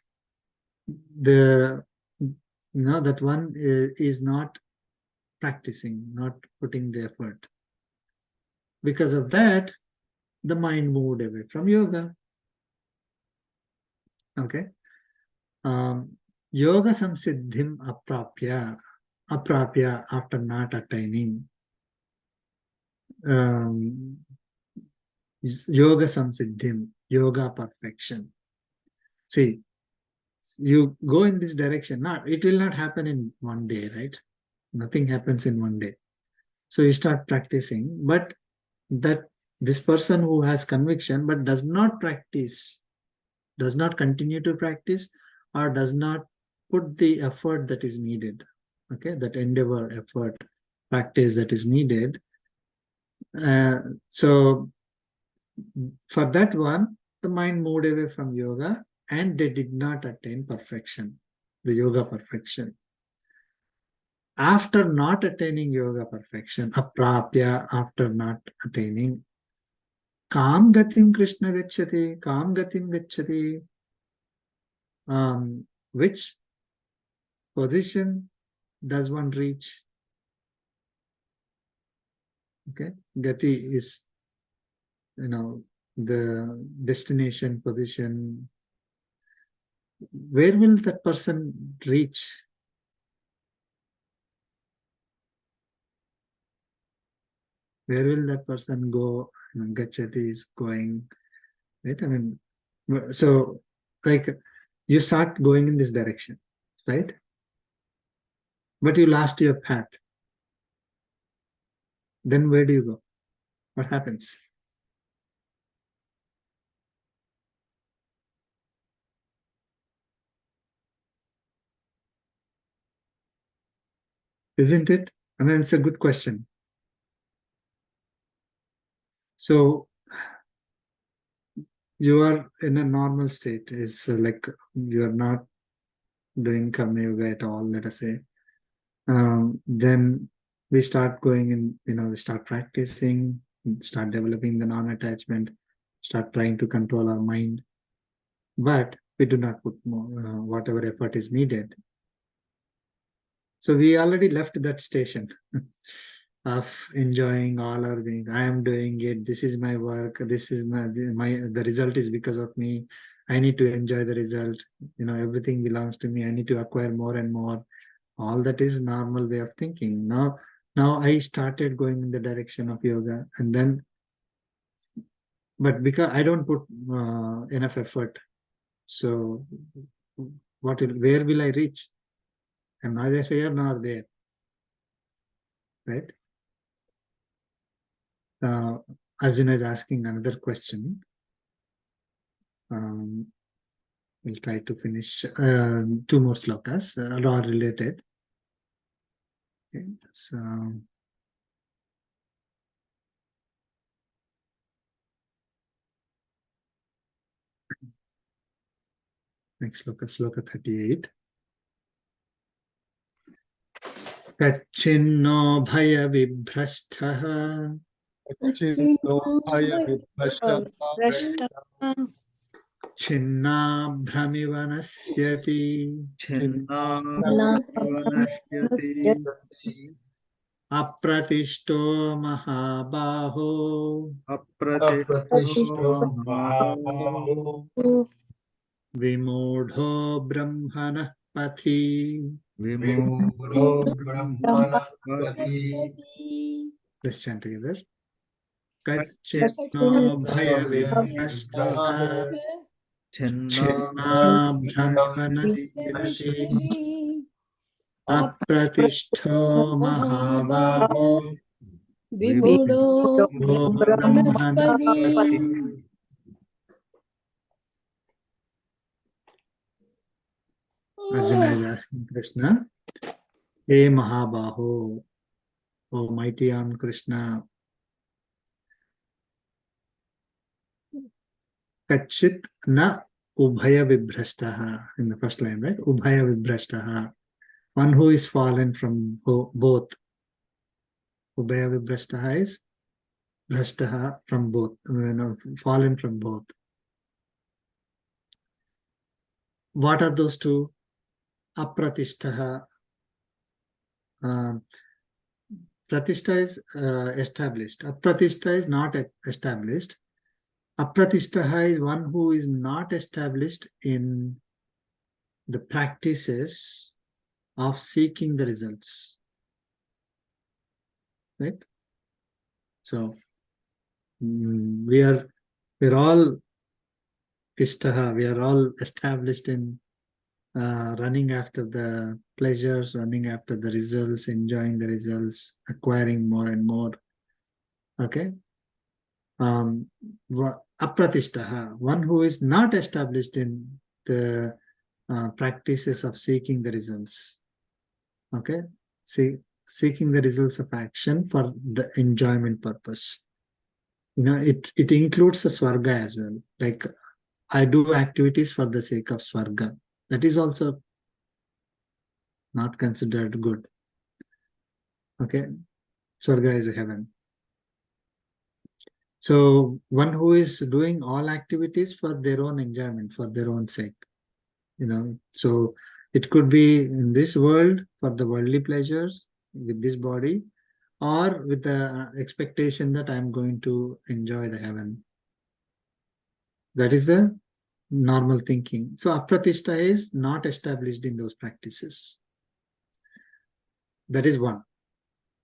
that one is not practicing, not putting the effort. Because of that, the mind moved away from yoga. Okay. Yoga samsiddhim aprapya after not attaining. Yoga samsiddhim, yoga perfection. See, you go in this direction, it will not happen in one day, right? Nothing happens in one day. So you start practicing, but this person who has conviction but does not practice, does not continue to practice, or does not put the effort that is needed. Okay, that endeavor, effort, practice that is needed. So for that one, the mind moved away from yoga and they did not attain perfection, the yoga perfection. After not attaining yoga perfection, aprapya, after not attaining, kam gatim Krishna gacchati, kam gatim gacchati. Which position does one reach? Okay, Gati is, the destination, position. Where will that person reach? Where will that person go? Gachati is going, right? I mean, so like you start going in this direction, right? But you lost your path. Then where do you go? What happens? Isn't it? I mean, it's a good question. So you are in a normal state. It's like you are not doing karma yoga at all, let us say. Then we start going in, we start practicing, start developing the non-attachment, start trying to control our mind. But we do not put more, whatever effort is needed. So we already left that station of enjoying all our being. I am doing it. This is my work. This is the result is because of me. I need to enjoy the result. Everything belongs to me. I need to acquire more and more. All that is normal way of thinking. Now I started going in the direction of yoga, and then, but because I don't put enough effort, so where will I reach? I'm neither here nor there, right? Arjuna is asking another question. We'll try to finish two more slokas are related. Okay, so next sloka 38. Kachinno bhaya vibhrashtha Chindo Bhaya Vibhashta छिन्नाभ्रमिव नश्यति छिन्नाभ्रमिवनश्यति अप्रतिष्ठो महाबाहो अप्रतिष्ठो महाबाहो विमूढो ब्रह्मणः पथि विमूढो ब्रह्मणः पथि Let's chant together. कच्चिन्नो भयविभ्रष्टः छिन्नाभ्रमिव नश्यति अप्रतिष्ठो महाबाहो Vimudo ब्रह्मणः Brahmanapati. Arjuna is asking Krishna, Hey Mahabaho, O mighty armed Krishna, Kachit na Ubhaya Vibhrashtaha, in the first line, right? Ubhaya Vibhrashtaha, one who is fallen from both. Ubhaya Vibhrashtaha is Bhrashtaha from both, fallen from both. What are those two? Apratishtaha. Pratishtha is established. Apratishta is not established. Apratishtaha is one who is not established in the practices of seeking the results. Right? So we're all ishtaha, we are all established in running after the pleasures, running after the results, enjoying the results, acquiring more and more. Okay. Apratishtaha, one who is not established in the practices of seeking the results. Okay. Seeking the results of action for the enjoyment purpose. It includes the swarga as well. Like I do activities for the sake of swarga. That is also not considered good. Okay. Swarga is a heaven. So one who is doing all activities for their own enjoyment, for their own sake. So it could be in this world for the worldly pleasures with this body, or with the expectation that I'm going to enjoy the heaven. That is the normal thinking. So apratishta is not established in those practices. That is one.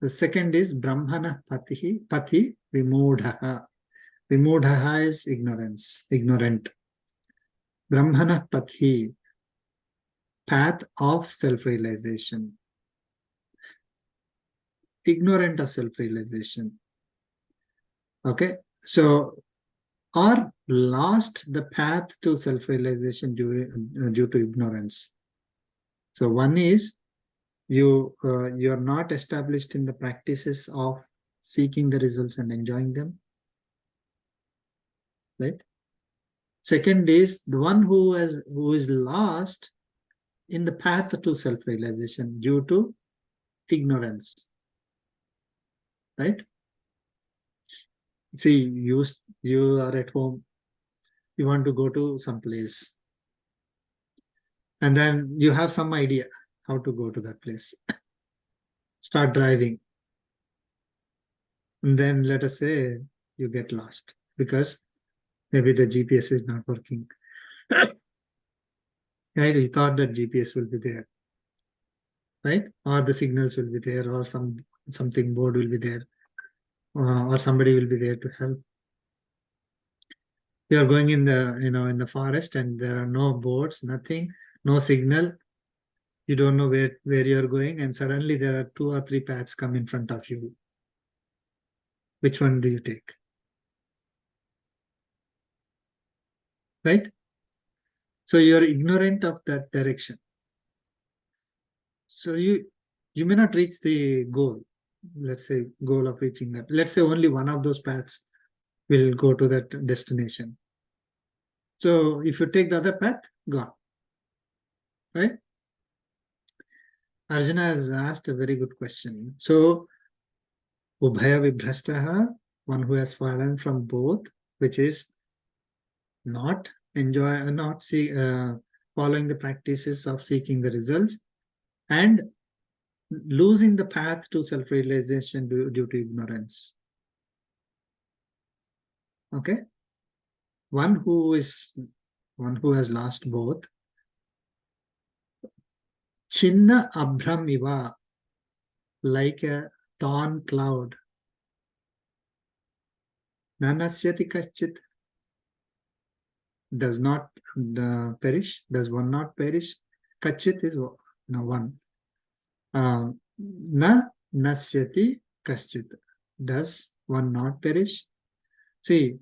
The second is brahmana pati vimudhaha. Vimudhaha is ignorant. Brahmana pati, path of self-realization. Ignorant of self-realization. Okay, so or lost the path to self-realization due to ignorance. So one is you are not established in the practices of seeking the results and enjoying them, right? Second is the one who is lost in the path to self-realization due to ignorance, right? See, you are at home, you want to go to some place, and then you have some idea how to go to that place. Start driving, and then let us say you get lost because maybe the GPS is not working. Right? You thought that GPS will be there, right? Or the signals will be there, or something board will be there, or somebody will be there to help. You are going in the forest, and there are no boards, nothing, no signal. You don't know where you are going, and suddenly there are 2 or 3 paths come in front of you. Which one do you take? Right? So you are ignorant of that direction. So you may not reach the goal. Let's say goal of reaching that. Let's say only one of those paths will go to that destination. So if you take the other path, gone. Right? Arjuna has asked a very good question. So Ubhaya Vibhrastaha, one who has fallen from both, which is not following the practices of seeking the results, and losing the path to self-realization due to ignorance. Okay, one who has lost both. Chinna abhram iva, like a torn cloud. Nanasyati kaschit, does not perish. Does one not perish? Kachit is one. Na nasyati kaschit, does one not perish? See,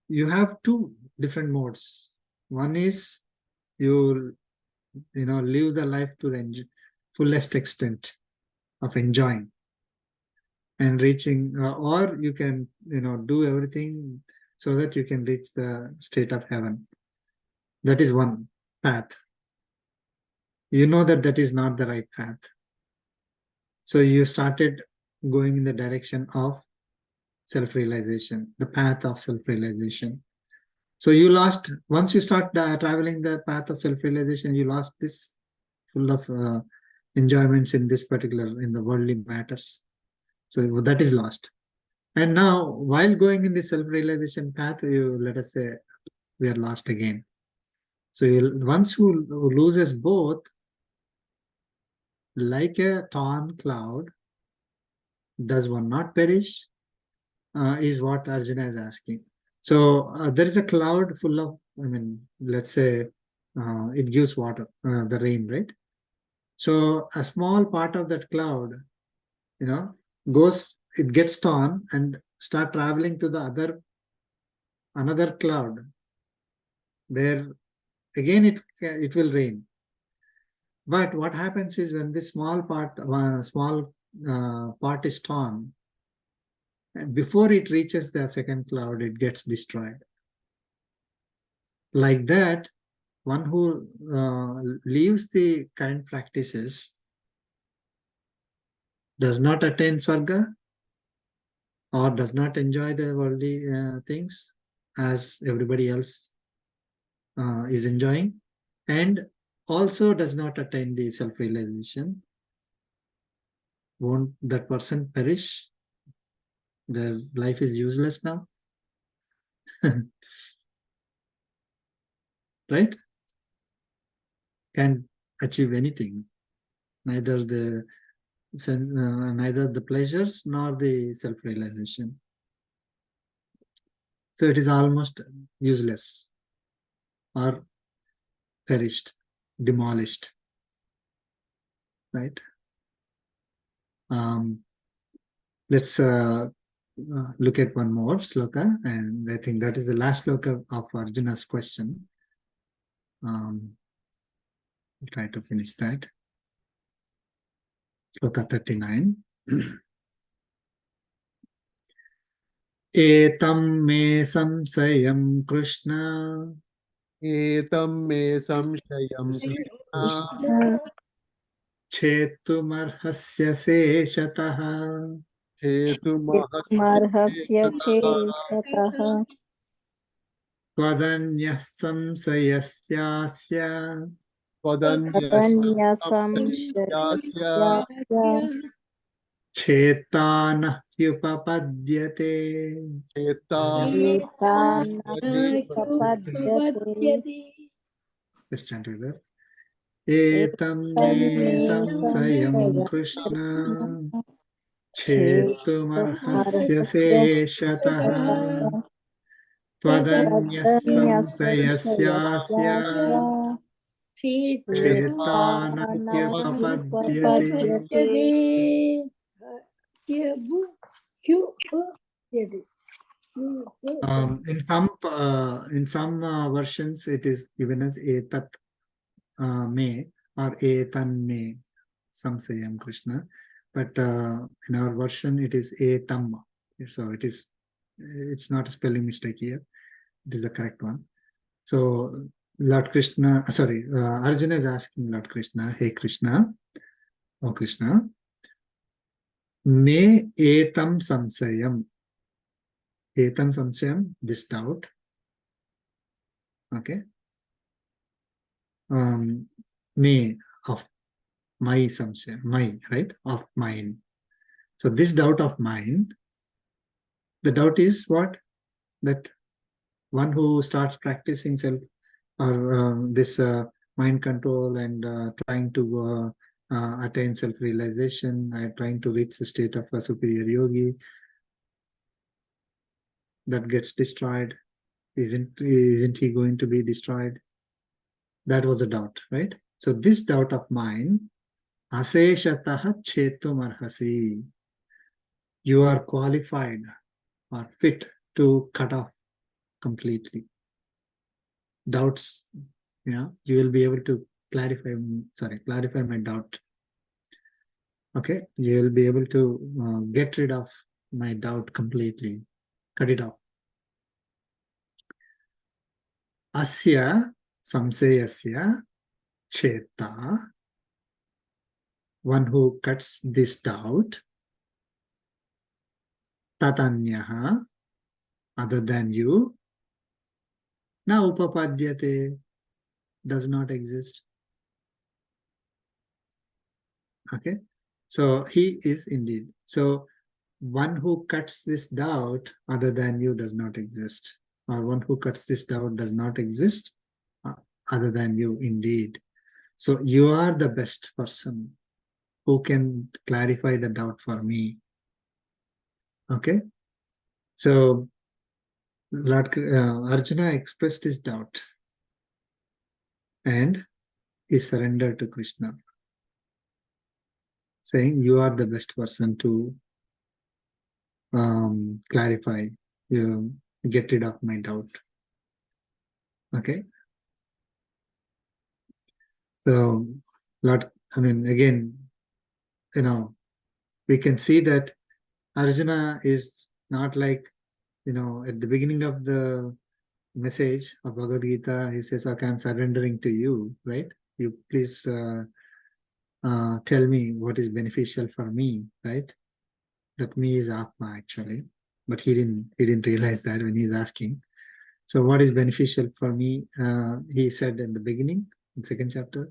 you have 2 different modes. One is you live the life to the fullest extent of enjoying and reaching, or you can do everything so that you can reach the state of heaven. That is one path. You know that is not the right path. So you started going in the direction of self-realization, the path of self-realization. So you lost, once you start traveling the path of self-realization, you lost this full of enjoyments in the worldly matters. So that is lost. And now, while going in the self-realization path, let us say we are lost again. So once who loses both, like a torn cloud, does one not perish? Is what Arjuna is asking. So there is a cloud full of, let's say it gives water, the rain, right? So a small part of that cloud, it gets torn and start traveling to the another cloud, where again it will rain. But what happens is when this small part is torn, and before it reaches the second cloud, it gets destroyed. Like that, one who leaves the current practices does not attain Swarga or does not enjoy the worldly things as everybody else is enjoying, and also does not attain the self-realization. won't that person perish? Their life is useless now. Right? Can't achieve anything. Neither the sense, neither the pleasures nor the self-realization. So it is almost useless or perished, demolished. Right? Let's look at one more sloka, and I think that is the last sloka of Arjuna's question. I'll try to finish that. Sloka 39. Etam me samsayam Krishna Etam me samshayam Krishna chetumarhasya seshataha Marhasya hetumahasya Sheshatah Tvadanyah samsayasyasya Adanyasam Yasya Shasya chetanah yupapadyate. Chetana Etanapyapadyate Let's chant together. Etam me Etam samsayam samsaya Krishna chetumarhasya Chetumarhasya seshataha Tvadanyah Adanyasam samsayasyasya Shasya chetanapyapapadyate. Chetanapyapadyate In some versions, it is given as etat me or etan me samsayam Krishna, but in our version it is etam. So it's not a spelling mistake here. It is the correct one. So Lord Krishna, Arjuna is asking Lord Krishna, hey Krishna, oh Krishna, me etam samsayam. Etam samsayam, this doubt. Okay. Me of my samsayam, my, right, of mine. So this doubt of mine, the doubt is what? That one who starts practicing self or this mind control and trying to attain self-realization, trying to reach the state of a superior yogi, that gets destroyed. Isn't he going to be destroyed? That was a doubt, right? So this doubt of mine, aseshataha chetum arhasi, you are qualified or fit to cut off completely. Doubts, you will be able to clarify my doubt. Okay, you will be able to get rid of my doubt completely, cut it off. Asya samsayasya cheta, one who cuts this doubt, tatanyaha, other than you, na upapadyate, does not exist. Okay, so he is indeed. So one who cuts this doubt other than you does not exist, or one who cuts this doubt does not exist other than you indeed. So you are the best person who can clarify the doubt for me. Okay, so Lord Arjuna expressed his doubt and he surrendered to Krishna, saying, you are the best person to clarify, get rid of my doubt. Okay, so Lord, again, we can see that Arjuna is not like, at the beginning of the message of Bhagavad Gita, he says, okay, I'm surrendering to you, right? You please tell me what is beneficial for me, right? That me is Atma actually, but he didn't realize that when he's asking. So what is beneficial for me? He said in the beginning, in second chapter.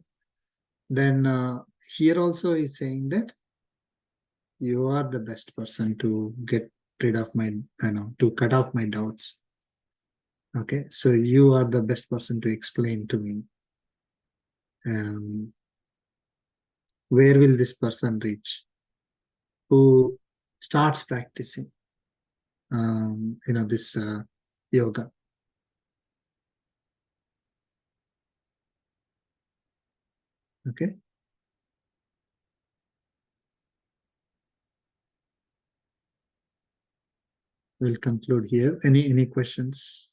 Then here also he's saying that you are the best person to get rid of my, to cut off my doubts. Okay, so you are the best person to explain to me. Where will this person reach who starts practicing, this yoga? Okay. We'll conclude here. Any questions?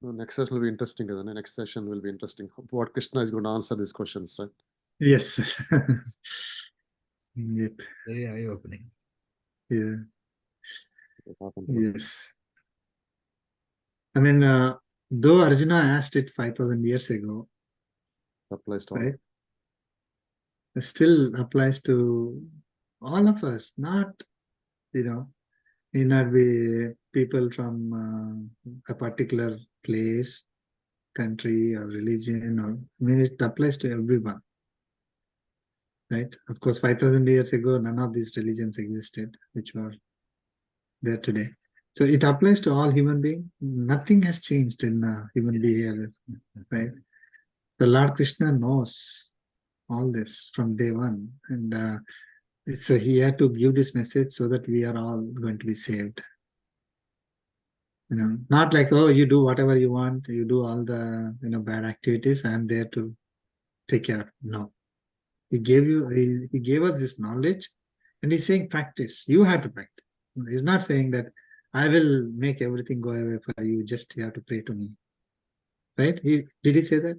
No, next session will be interesting. Isn't it? Next session will be interesting. What Krishna is going to answer these questions, right? Yes. Yep. Very eye-opening. Yeah. Yes. Yes. I mean, though Arjuna asked it 5,000 years ago, Applies to all. right? It still applies to all of us, not, need not be people from a particular place, country, or religion, or it applies to everyone. Right? Of course, 5,000 years ago, none of these religions existed, which were there today. So it applies to all human beings. Nothing has changed in human behavior, right? The Lord Krishna knows all this from day one, and so he had to give this message so that we are all going to be saved. Not like, oh, you do whatever you want, you do all the bad activities, I am there to take care of it. No, he gave us this knowledge, and he's saying practice. You have to practice. He's not saying that I will make everything go away for you, just you have to pray to me. Right? Did he say that?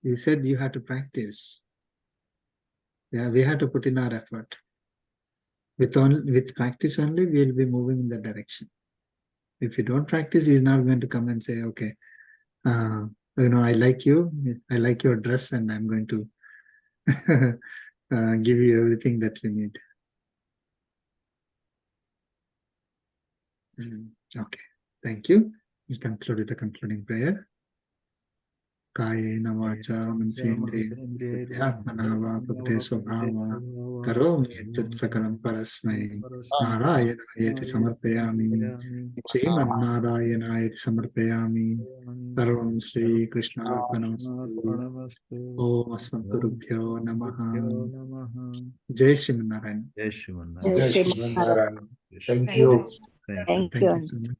He said you have to practice. Yeah, we have to put in our effort. With practice only, we'll be moving in that direction. If you don't practice, he's not going to come and say, okay, I like you, I like your dress, and I'm going to give you everything that you need. Okay, thank you. We conclude with the concluding prayer. Kayena vacha mansendriya atmana va buddhe svabhava karomi yat sakalam parasmai narayanaayati samarpayami Sriman Narayanayati samarpayami Sarvam Shri Krishna Arpanamastu Om Asmatgurubhyo Namaha Jai Shri Narayan. Jai Shriman Jai Narayana. Shri Maharaj. Thank Thank you. you. Thank Thank you. you so much.